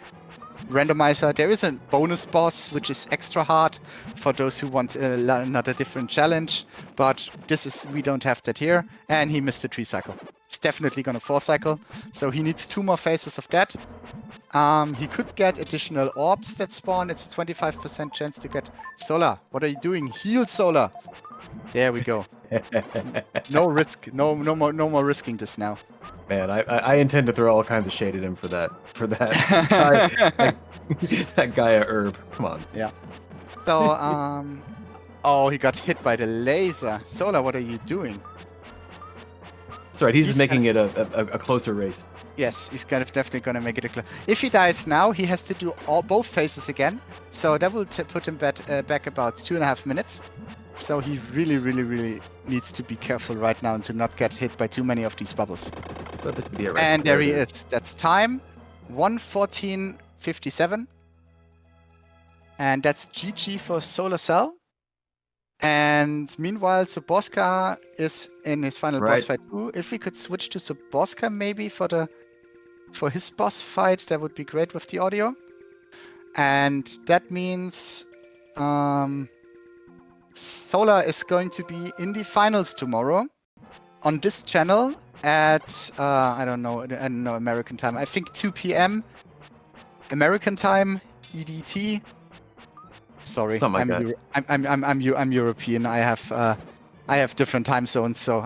randomizer. There is a bonus boss, which is extra hard for those who want another different challenge. But we don't have that here. And he missed a 3 cycle. He's definitely going to 4 cycle. So he needs 2 more phases of that. He could get additional orbs that spawn. It's a 25% chance to get Solar. What are you doing? Heal Solar. There we go. No risk. No more risking this now. Man, I intend to throw all kinds of shade at him for that. That Gaia herb. Come on. Yeah. So oh, he got hit by the laser. Solar, what are you doing? That's right. He's just making it a closer race. Yes, he's definitely going to make it a clear. If he dies now, he has to do both phases again. So that will put him back about 2.5 minutes. So he really, really, really needs to be careful right now and to not get hit by too many of these bubbles. And there he is. That's time. 1:14:57. And that's GG for Solarcell. And meanwhile, Suborskar is in his final boss fight too. If we could switch to Suborskar maybe for his boss fight, that would be great with the audio. And that means Solar is going to be in the finals tomorrow on this channel at I don't know American time. I think 2 p.m. American time, EDT. Sorry, Something like that. I'm European. I have different time zones, so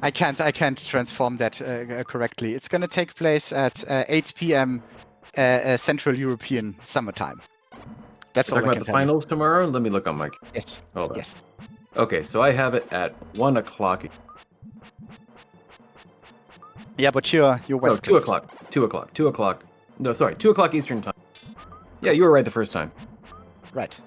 I can't transform that correctly. It's gonna take place at 8 p.m. Central European summertime. That's all I can talking about the finals tomorrow. Let me look on my. Yes. Hold on. Yes. Okay, so I have it at 1 o'clock. Yeah, but you're West. 2 o'clock. 2 o'clock. 2 o'clock. No, sorry, 2 o'clock Eastern time. Yeah, you were right the first time. Right.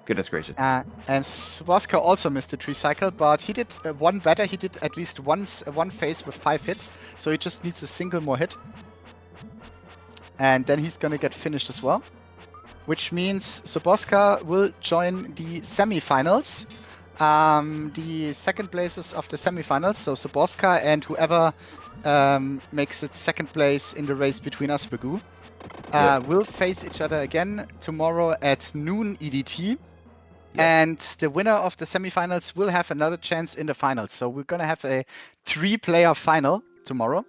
Goodness gracious. And Suborskar also missed the 3 cycle, but he did one better. He did at least one phase with 5 hits, so he just needs a single more hit. And then he's gonna get finished as well. Which means Suborskar will join the semifinals. The second places of the semifinals, so Suborskar and whoever makes it second place in the race between us, Begu, will face each other again tomorrow at noon EDT. Yes. And the winner of the semifinals will have another chance in the finals. So we're going to have a 3-player final tomorrow.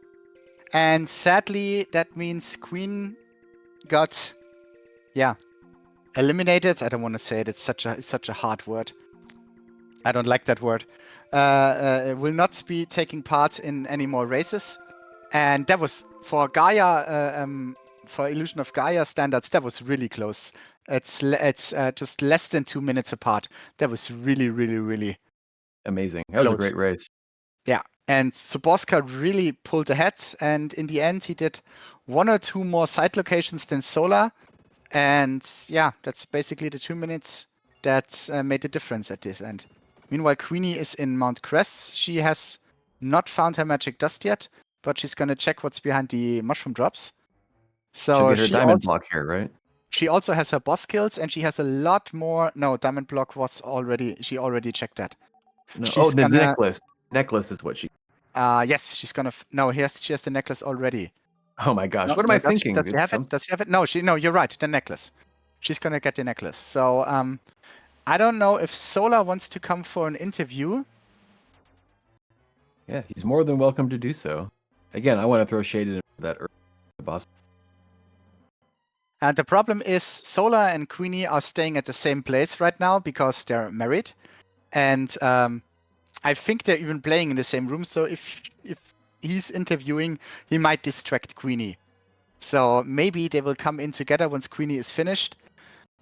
And sadly, that means Queen got, eliminated. I don't want to say it. It's such a hard word. I don't like that word. Will not be taking part in any more races. And that was for Gaia, for Illusion of Gaia standards, that was really close. It's just less than 2 minutes apart. That was really, really, really amazing. That was close. A great race. Yeah, and Suborskar really pulled ahead. And in the end, he did 1 or 2 more side locations than Solar. And yeah, that's basically the 2 minutes that made the difference at this end. Meanwhile, Queenie is in Mount Crest. She has not found her magic dust yet, but she's gonna check what's behind the mushroom drops. She'll So get her diamond block here, right? she also has her boss kills, and she has a lot more. No, diamond block was already. She already checked that. No. She's the gonna. necklace. Necklace is what she. Yes, she's gonna. No, she has the necklace already. Oh my gosh, No, what am no, I thinking? Does she have it? Does she have it? No, no, you're right. The necklace. She's gonna get the necklace. So I don't know if Solar wants to come for an interview. Yeah, he's more than welcome to do so. Again, I want to throw shade in that early boss. And the problem is Solar and Queenie are staying at the same place right now because they're married, and I think they're even playing in the same room. So if he's interviewing, he might distract Queenie. So maybe they will come in together once Queenie is finished.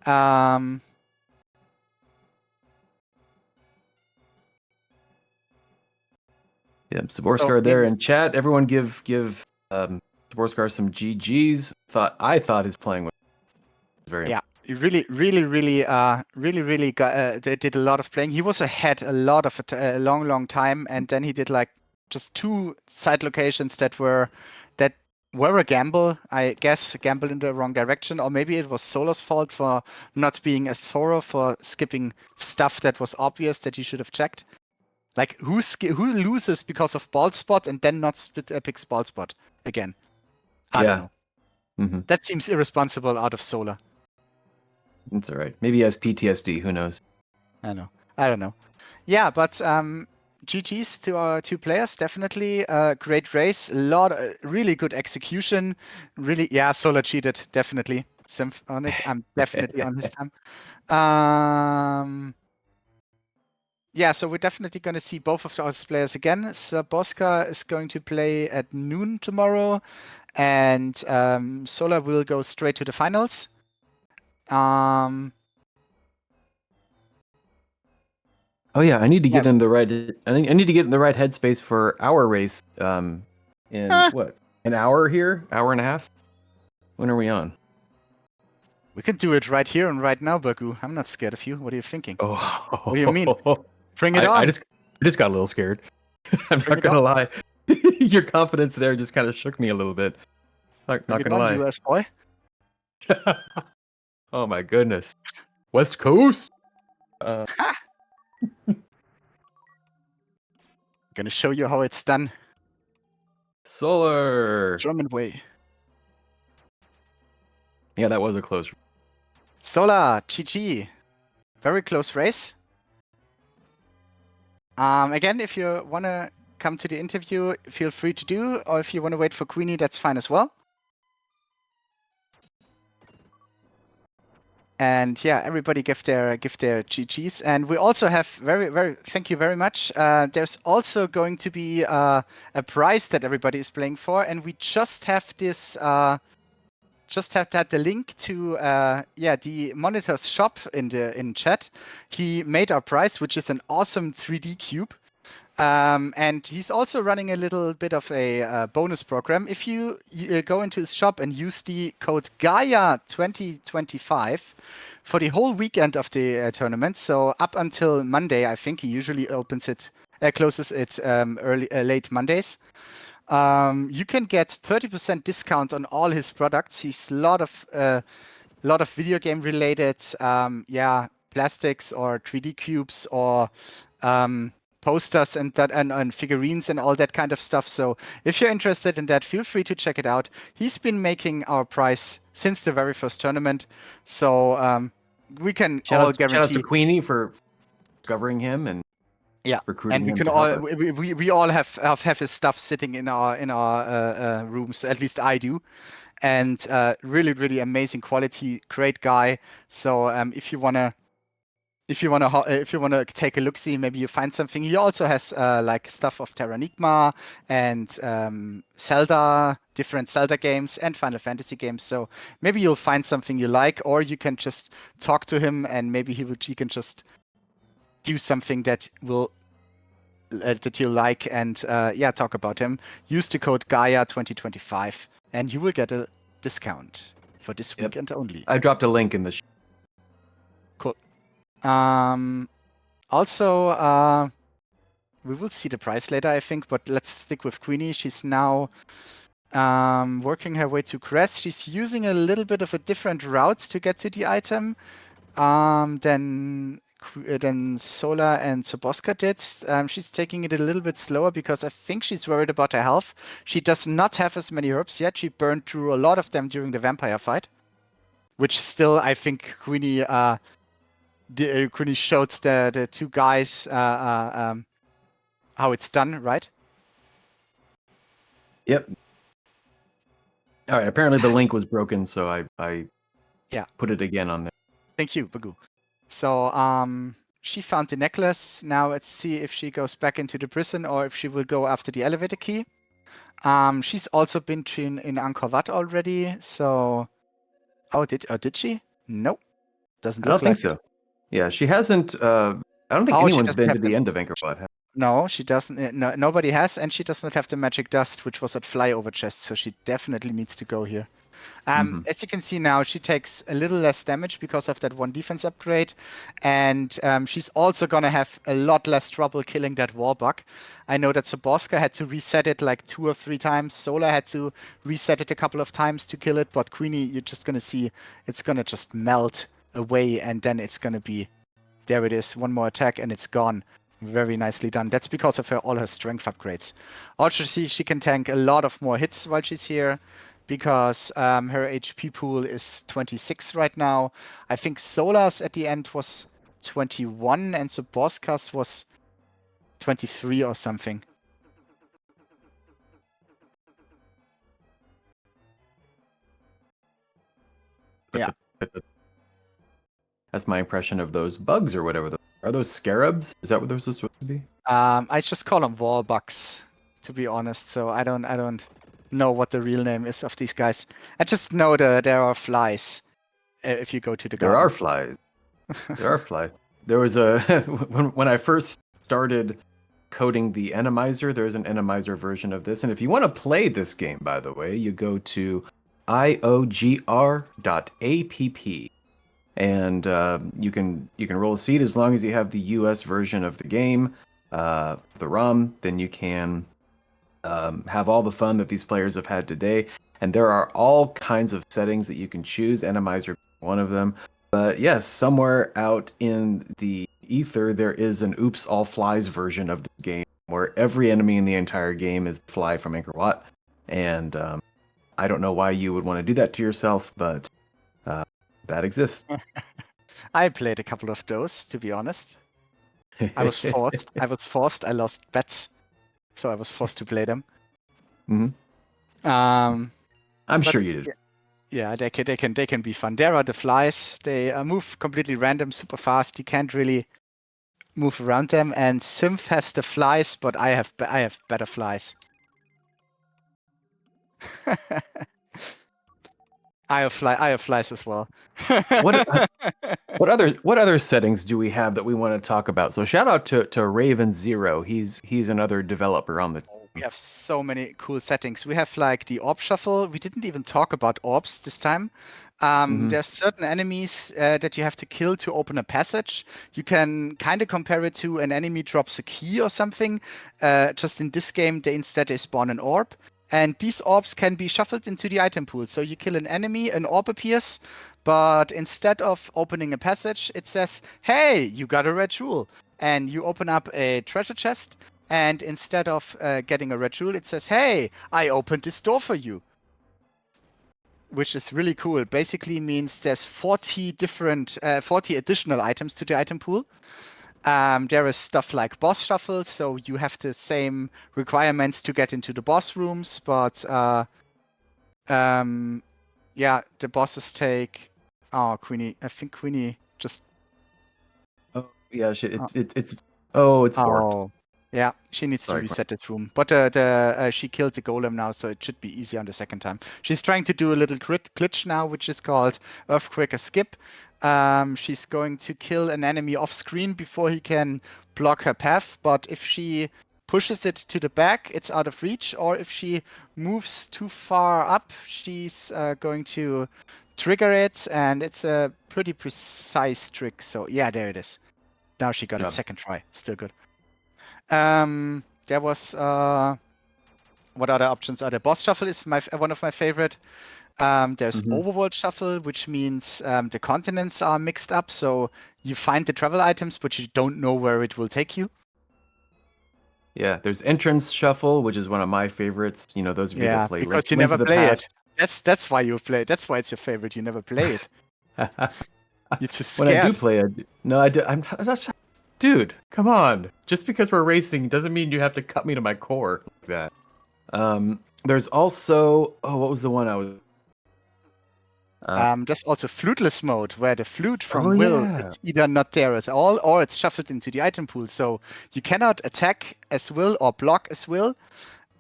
Yeah, Suborskar there in chat. Everyone give Suborskar some GGs. I thought his playing was very he really got, they did a lot of playing. He was ahead a lot of a long time, and then he did like just 2 side locations that were a gamble. I guess a gamble in the wrong direction, or maybe it was Solar's fault for not being as thorough, for skipping stuff that was obvious that he should have checked. Like who loses because of bald spot and then not picks bald spot again? I don't know. Mm-hmm. That seems irresponsible out of Solar. It's all right. Maybe he has PTSD. Who knows? I don't know. Yeah, but GG's to our 2 players. Definitely great race. A lot, really good execution. Really, yeah. Solar cheated. Definitely. Symphonic. I'm definitely on his time. Yeah, so we're definitely going to see both of those players again. Suborskar is going to play at noon tomorrow, and Solar will go straight to the finals. Oh yeah, I need to get in the right. I need to get in the right headspace for our race. In what, an hour here, hour and a half. When are we on? We can do it right here and right now, Baku. I'm not scared of you. What are you thinking? Oh, what do you mean? Bring it on. I just got a little scared. I'm not gonna lie. Your confidence there just kind of shook me a little bit. Not gonna lie. US boy. Oh my goodness. West Coast. Gonna show you how it's done. Solar. German way. Yeah, that was a close. Solar, GG. Very close race. Again, if you wanna come to the interview, feel free to do, or if you wanna wait for Queenie, that's fine as well. And yeah, everybody give their GGs. And we also have thank you very much. There's also going to be a prize that everybody is playing for, and we just have this the link to the Monitor's shop in chat. He made our prize, which is an awesome 3D cube. And he's also running a little bit of a bonus program. If you go into his shop and use the code Gaia 2025 for the whole weekend of the tournament, so up until Monday, I think he usually closes it late Mondays. You can get 30% discount on all his products. He's a lot of video game related, plastics or 3D cubes or posters and figurines and all that kind of stuff. So if you're interested in that, feel free to check it out. He's been making our price since the very first tournament, so we can all guarantee. Shout out to Queenie for discovering him and recruiting him. And we all have his stuff sitting in our rooms. At least I do. And really amazing quality, great guy. So if you wanna take a look, see, maybe you find something. He also has like stuff of Terranigma and Zelda, different Zelda games and Final Fantasy games. So maybe you'll find something you like, or you can just talk to him and maybe he can just do something that will that you like and talk about him. Use the code Gaia 2025 and you will get a discount. for this Yep. weekend only. I dropped a link in the. Cool. Also, we will see the price later, I think, but let's stick with Queenie. She's now working her way to Crest. She's using a little bit of a different route to get to the item than Solar and Suborskar did. She's taking it a little bit slower because I think she's worried about her health. She does not have as many herbs yet. She burned through a lot of them during the vampire fight, which still, I think, Queenie showed the two guys how it's done, right? Yep. All right. Apparently the link was broken, so I put it again on there. Thank you, Bagu. So she found the necklace. Now let's see if she goes back into the prison or if she will go after the elevator key. She's also been in Angkor Wat already. So, did she? Nope. Doesn't look like I don't think so. Yeah, she hasn't. I don't think anyone's been to the end of Angkor Wat. No, she doesn't. No, nobody has, and she does not have the magic dust, which was at flyover chest. So she definitely needs to go here. As you can see now, she takes a little less damage because of that one defense upgrade, and she's also gonna have a lot less trouble killing that wall bug. I know that Suborskar had to reset it like 2 or 3 times. Solar had to reset it a couple of times to kill it, but Queenie, you're just gonna see it's gonna just melt away, and then it's gonna be there. It is, one more attack, and it's gone. Very nicely done. That's because of all her strength upgrades. Also, she can tank a lot of more hits while she's here, because her HP pool is 26 right now. I think Solar's at the end was 21 and Suborskar's was 23 or something. Yeah. That's my impression of those bugs or whatever. Are those scarabs? Is that what those are supposed to be? I just call them wall bugs, to be honest. So I don't know what the real name is of these guys. I just know that there are flies if you go to the garden. There are flies. There are flies. There was a when I first started coding the Randomizer, there's an Randomizer version of this. And if you want to play this game, by the way, you go to iogr.app. And you can roll a seed as long as you have the US version of the game, the ROM. Then you can have all the fun that these players have had today. And there are all kinds of settings that you can choose. Randomizer, one of them. But yes, somewhere out in the ether, there is an Oops All Flies version of the game where every enemy in the entire game is the fly from Angkor Wat. And I don't know why you would want to do that to yourself, but that exists. I played a couple of those, to be honest. I was forced. I lost bets, so I was forced to play them. Mm-hmm. I'm sure you did. Yeah, they can be fun. There are the flies. They move completely random, super fast. You can't really move around them. And Symph has the flies, but I have better flies. I have flies as well. What other settings do we have that we want to talk about? So shout out to Raven Zero. He's another developer on the. We have so many cool settings. We have like the orb shuffle. We didn't even talk about orbs this time. There's certain enemies that you have to kill to open a passage. You can kind of compare it to an enemy drops a key or something. Just in this game, they spawn an orb. And these orbs can be shuffled into the item pool. So you kill an enemy, an orb appears, but instead of opening a passage, it says, hey, you got a red jewel. And you open up a treasure chest, and instead of getting a red jewel, it says, hey, I opened this door for you. Which is really cool. Basically means there's 40 additional items to the item pool. There is stuff like boss shuffle, so you have the same requirements to get into the boss rooms, but yeah, the bosses take. Oh, Queenie! I think Queenie just. Oh yeah, it's borked. Oh, yeah, she needs to reset that room. But she killed the golem now, so it should be easy on the second time. She's trying to do a little glitch now, which is called Earthquake Skip. She's going to kill an enemy off screen before he can block her path, but if she pushes it to the back, it's out of reach, or if she moves too far up, she's going to trigger it, and it's a pretty precise trick. So yeah, there it is. Now she got it second try. Still good. There was what other options are there? Boss shuffle is one of my favorite. There's overworld shuffle, which means the continents are mixed up. So you find the travel items, but you don't know where it will take you. Yeah, there's entrance shuffle, which is one of my favorites. You know, those of you that play because you Link never to the play Past. it. That's why you play. That's why it's your favorite. You never play it. You're just scared. When I do play it, no, I do. Dude, come on. Just because we're racing doesn't mean you have to cut me to my core like that. There's also what was the one I was? There's also fluteless mode, where the flute from Will is yeah. either not there at all, or it's shuffled into the item pool. So you cannot attack as Will or block as Will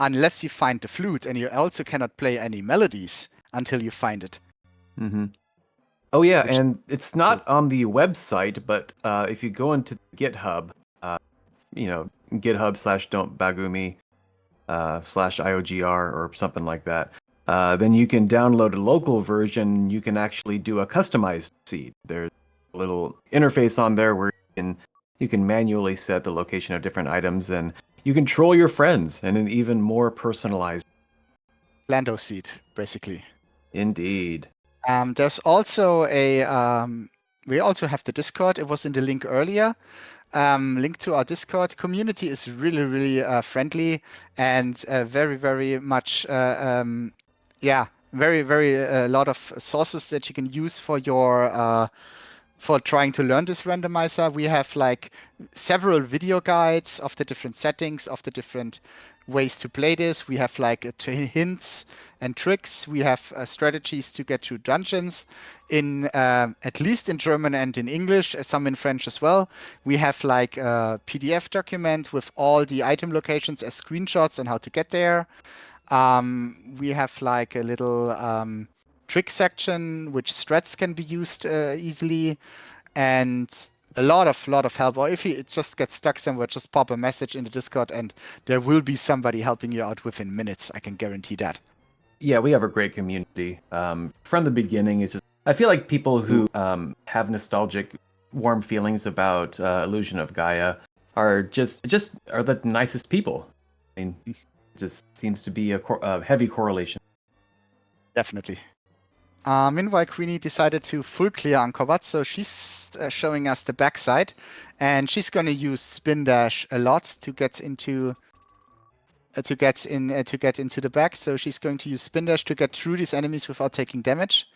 unless you find the flute, and you also cannot play any melodies until you find it. Oh yeah, and it's not on the website, but if you go into GitHub, GitHub/don'tbagumi /IOGR or something like that, then you can download a local version. You can actually do a customized seed. There's a little interface on there where you can manually set the location of different items, and you can troll your friends in an even more personalized. Lando seed, basically. Indeed. There's also we also have the Discord. It was in the link earlier. Link to our Discord. Community is really, really friendly and very, very much, very, very a lot of sources that you can use for your for trying to learn this randomizer. We have like several video guides of the different settings, of the different ways to play this. We have like hints and tricks. We have strategies to get through dungeons in at least in German and in English, some in French as well. We have like a PDF document with all the item locations as screenshots and how to get there. We have like a little trick section, which strats can be used easily, and a lot of help. Or if you just get stuck somewhere, just pop a message in the Discord, and there will be somebody helping you out within minutes. I can guarantee that. Yeah, we have a great community. From the beginning, it's just I feel like people who have nostalgic, warm feelings about Illusion of Gaia are just are the nicest people. I mean, it just seems to be a heavy correlation. Definitely. Meanwhile, Queenie decided to full clear Angkor Wat, so she's showing us the backside, and she's going to use spin dash a lot to get into into the back. So she's going to use spin dash to get through these enemies without taking damage.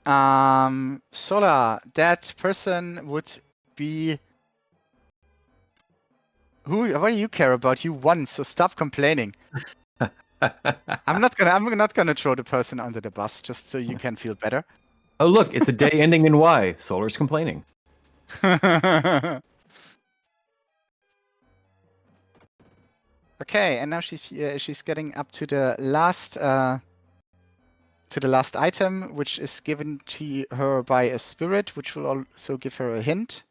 Solar, that person would be what do you care about? You won, so stop complaining. I'm not gonna throw the person under the bus just so you can feel better. Oh look, it's a day ending in Y. Solar's complaining. Okay, and now she's getting up to the last item, which is given to her by a spirit, which will also give her a hint.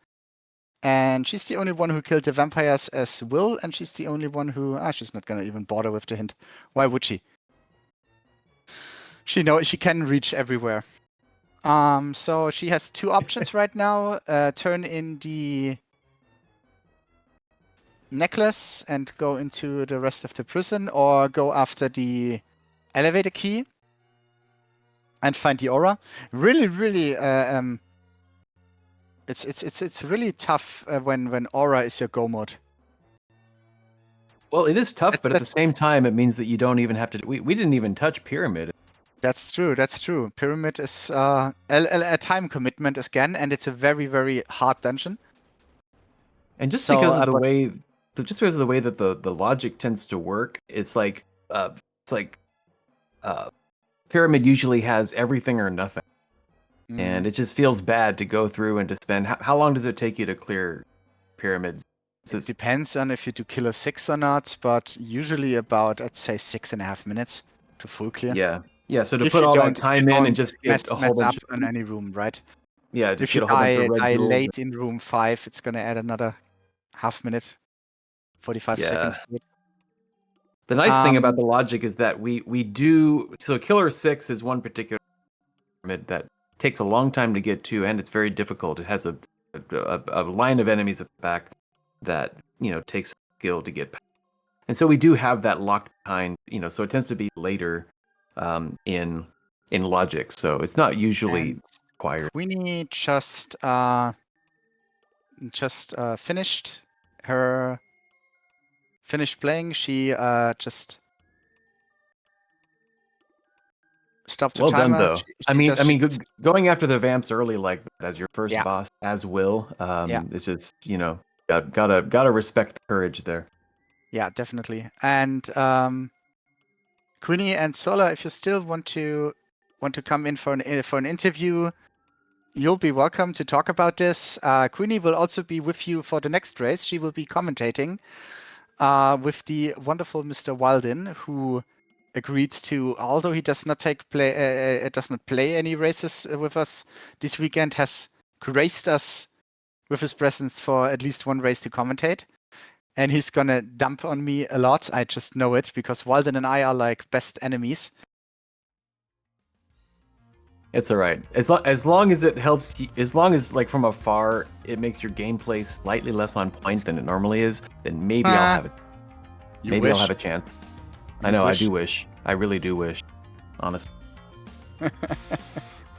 And she's the only one who killed the vampires as Will, and she's the only one who she's not gonna even bother with the hint. Why would she? She knows she can reach everywhere. So she has two options right now. Turn in the necklace and go into the rest of the prison, or go after the elevator key and find the aura. Really, really, it's really tough when aura is your go mode. Well, it is tough, but at the same time, it means that you don't even have to. We didn't even touch pyramid. That's true. That's true. Pyramid is a time commitment again, and it's a very, very hard dungeon. And just because of the way, that the logic tends to work, it's like pyramid usually has everything or nothing, and it just feels bad to go through and to spend. How long does it take you to clear pyramids? It depends on if you do killer 6 or not, but usually about, I'd say, 6.5 minutes to full clear. Yeah. So to put all that time in and just get a whole bunch up in any room, right? Yeah, just if get a whole bunch of red die jewels. late in room 5, it's gonna add another half minute, 45 seconds to it. The nice thing about the logic is that we do so. Killer 6 is one particular pyramid that takes a long time to get to, and it's very difficult. It has a line of enemies at the back that takes skill to get past. And so we do have that locked behind, so it tends to be later in logic. So it's not usually And required. Queenie just finished playing. She just stopped the Well done, timer. though. Going after the vamps early like that as your first Yeah. boss, as Will, Yeah. it's just gotta respect the courage there. Yeah, definitely. And Queenie and Solar, if you still want to come in for an interview, you'll be welcome to talk about this. Queenie will also be with you for the next race. She will be commentating with the wonderful Mr. Walden, who agreed to, although he does not play any races with us this weekend, has graced us with his presence for at least one race to commentate. And he's gonna dump on me a lot. I just know it because Walden and I are like best enemies. It's all right. As long as it helps you, as long as like from afar it makes your gameplay slightly less on point than it normally is, then maybe I'll have it. Maybe I'll have a chance. I know, I do wish. I really do wish. Honestly.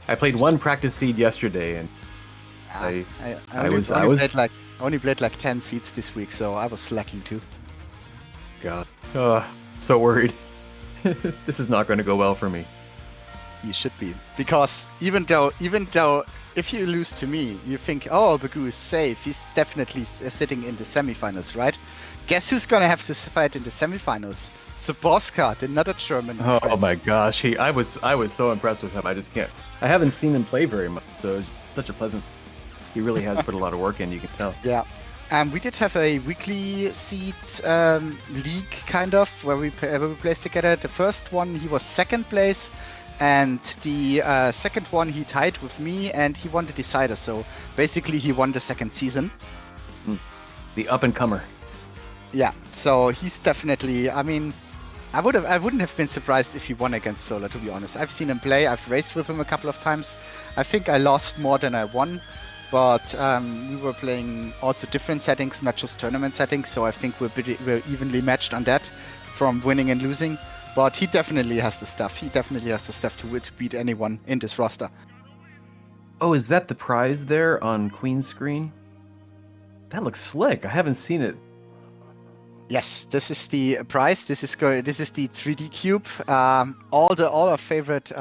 I played one practice seed yesterday, and I only played like 10 seeds this week, so I was slacking too. God, so worried. This is not going to go well for me. You should be, because even though if you lose to me, you think, oh, Bagu is safe. He's definitely sitting in the semifinals, right? Guess who's gonna have to fight in the semifinals? Suborskar, another German. Oh my gosh, I was so impressed with him. I just can't. I haven't seen him play very much, so it's such a pleasant. He really has put a lot of work in. You can tell. Yeah. We did have a weekly seed league, kind of, where we placed together. The first one, he was second place, and the second one, he tied with me, and he won the decider. So basically, he won the second season. The up-and-comer. Yeah, so he's definitely. I mean, I wouldn't have been surprised if he won against Solar, to be honest. I've seen him play. I've raced with him a couple of times. I think I lost more than I won. But we were playing also different settings, not just tournament settings. So I think we're evenly matched on that, from winning and losing. But he definitely has the stuff. He definitely has the stuff to beat anyone in this roster. Oh, is that the prize there on Queen's screen? That looks slick. I haven't seen it. Yes, this is the prize. This is the 3D cube. All our favorite.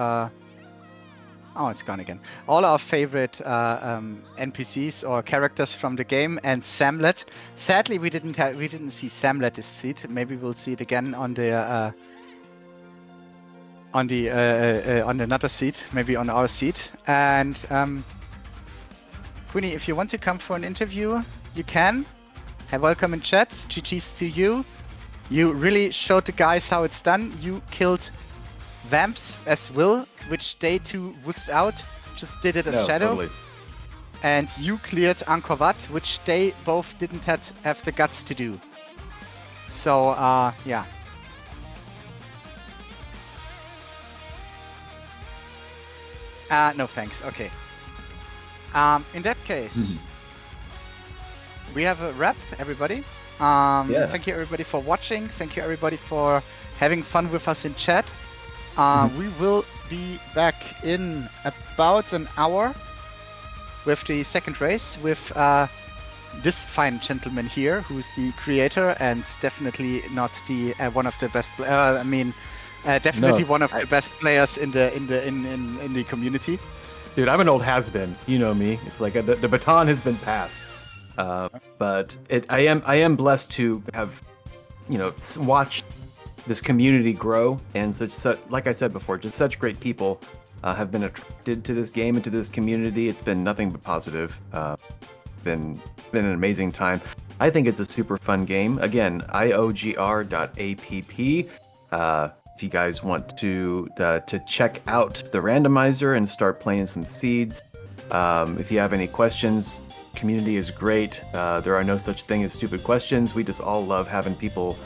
Oh, it's gone again. All our favorite NPCs or characters from the game, and Samlet. Sadly, we didn't see Samlet this seat. Maybe we'll see it again on the on another seat, maybe on our seat. And Queenie, if you want to come for an interview, you can. Welcome in chat. GG's to you. You really showed the guys how it's done. You killed Vamps as Will, which they too wussed out, just did it as Shadow. Totally. And you cleared Angkor Wat, which they both didn't have the guts to do. So, yeah. No thanks, okay. In that case, we have a wrap, everybody. Thank you everybody for watching. Thank you everybody for having fun with us in chat. We will be back in about an hour with the second race with this fine gentleman here, who's the creator and definitely not the one of the best. Definitely one of the best players in the community. Dude, I'm an old has-been. You know me. It's like the baton has been passed. But I am blessed to have, watched this community grow, and such like I said before, just such great people have been attracted to this game and to this community. It's been nothing but positive. Been an amazing time. I think it's a super fun game. Again, iogr.app. If you guys want to check out the randomizer and start playing some seeds, if you have any questions, community is great. There are no such thing as stupid questions. We just all love having people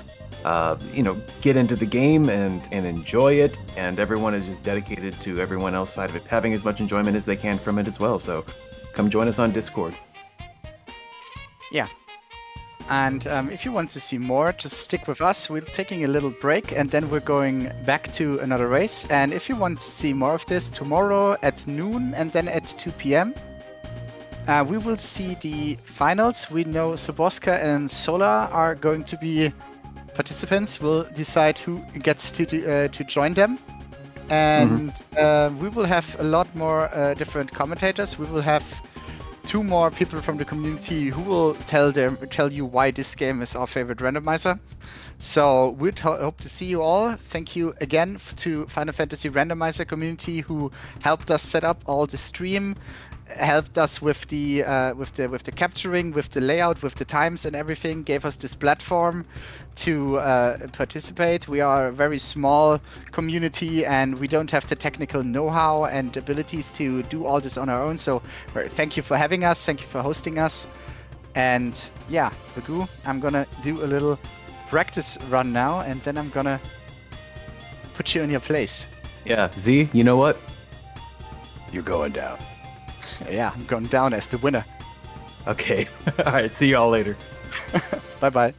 get into the game and enjoy it. And everyone is just dedicated to everyone else side of it, having as much enjoyment as they can from it as well. So come join us on Discord. Yeah. And if you want to see more, just stick with us. We're taking a little break and then we're going back to another race. And if you want to see more of this, tomorrow at noon and then at 2 p.m., we will see the finals. We know Suborskar and Solar are going to be participants. We'll decide who gets to join them. And we will have a lot more different commentators. We will have 2 more people from the community who will tell you why this game is our favorite randomizer. So we hope to see you all. Thank you again to Final Fantasy Randomizer community who helped us set up all the stream, helped us with the capturing, with the layout, with the times and everything, gave us this platform to participate. We are a very small community and we don't have the technical know-how and abilities to do all this on our own. So thank you for having us. Thank you for hosting us. And yeah, Bagu, I'm gonna do a little practice run now and then I'm gonna put you in your place. Yeah, Z, you know what? You're going down. Yeah, I'm going down as the winner. Okay. All right, see you all later. Bye-bye.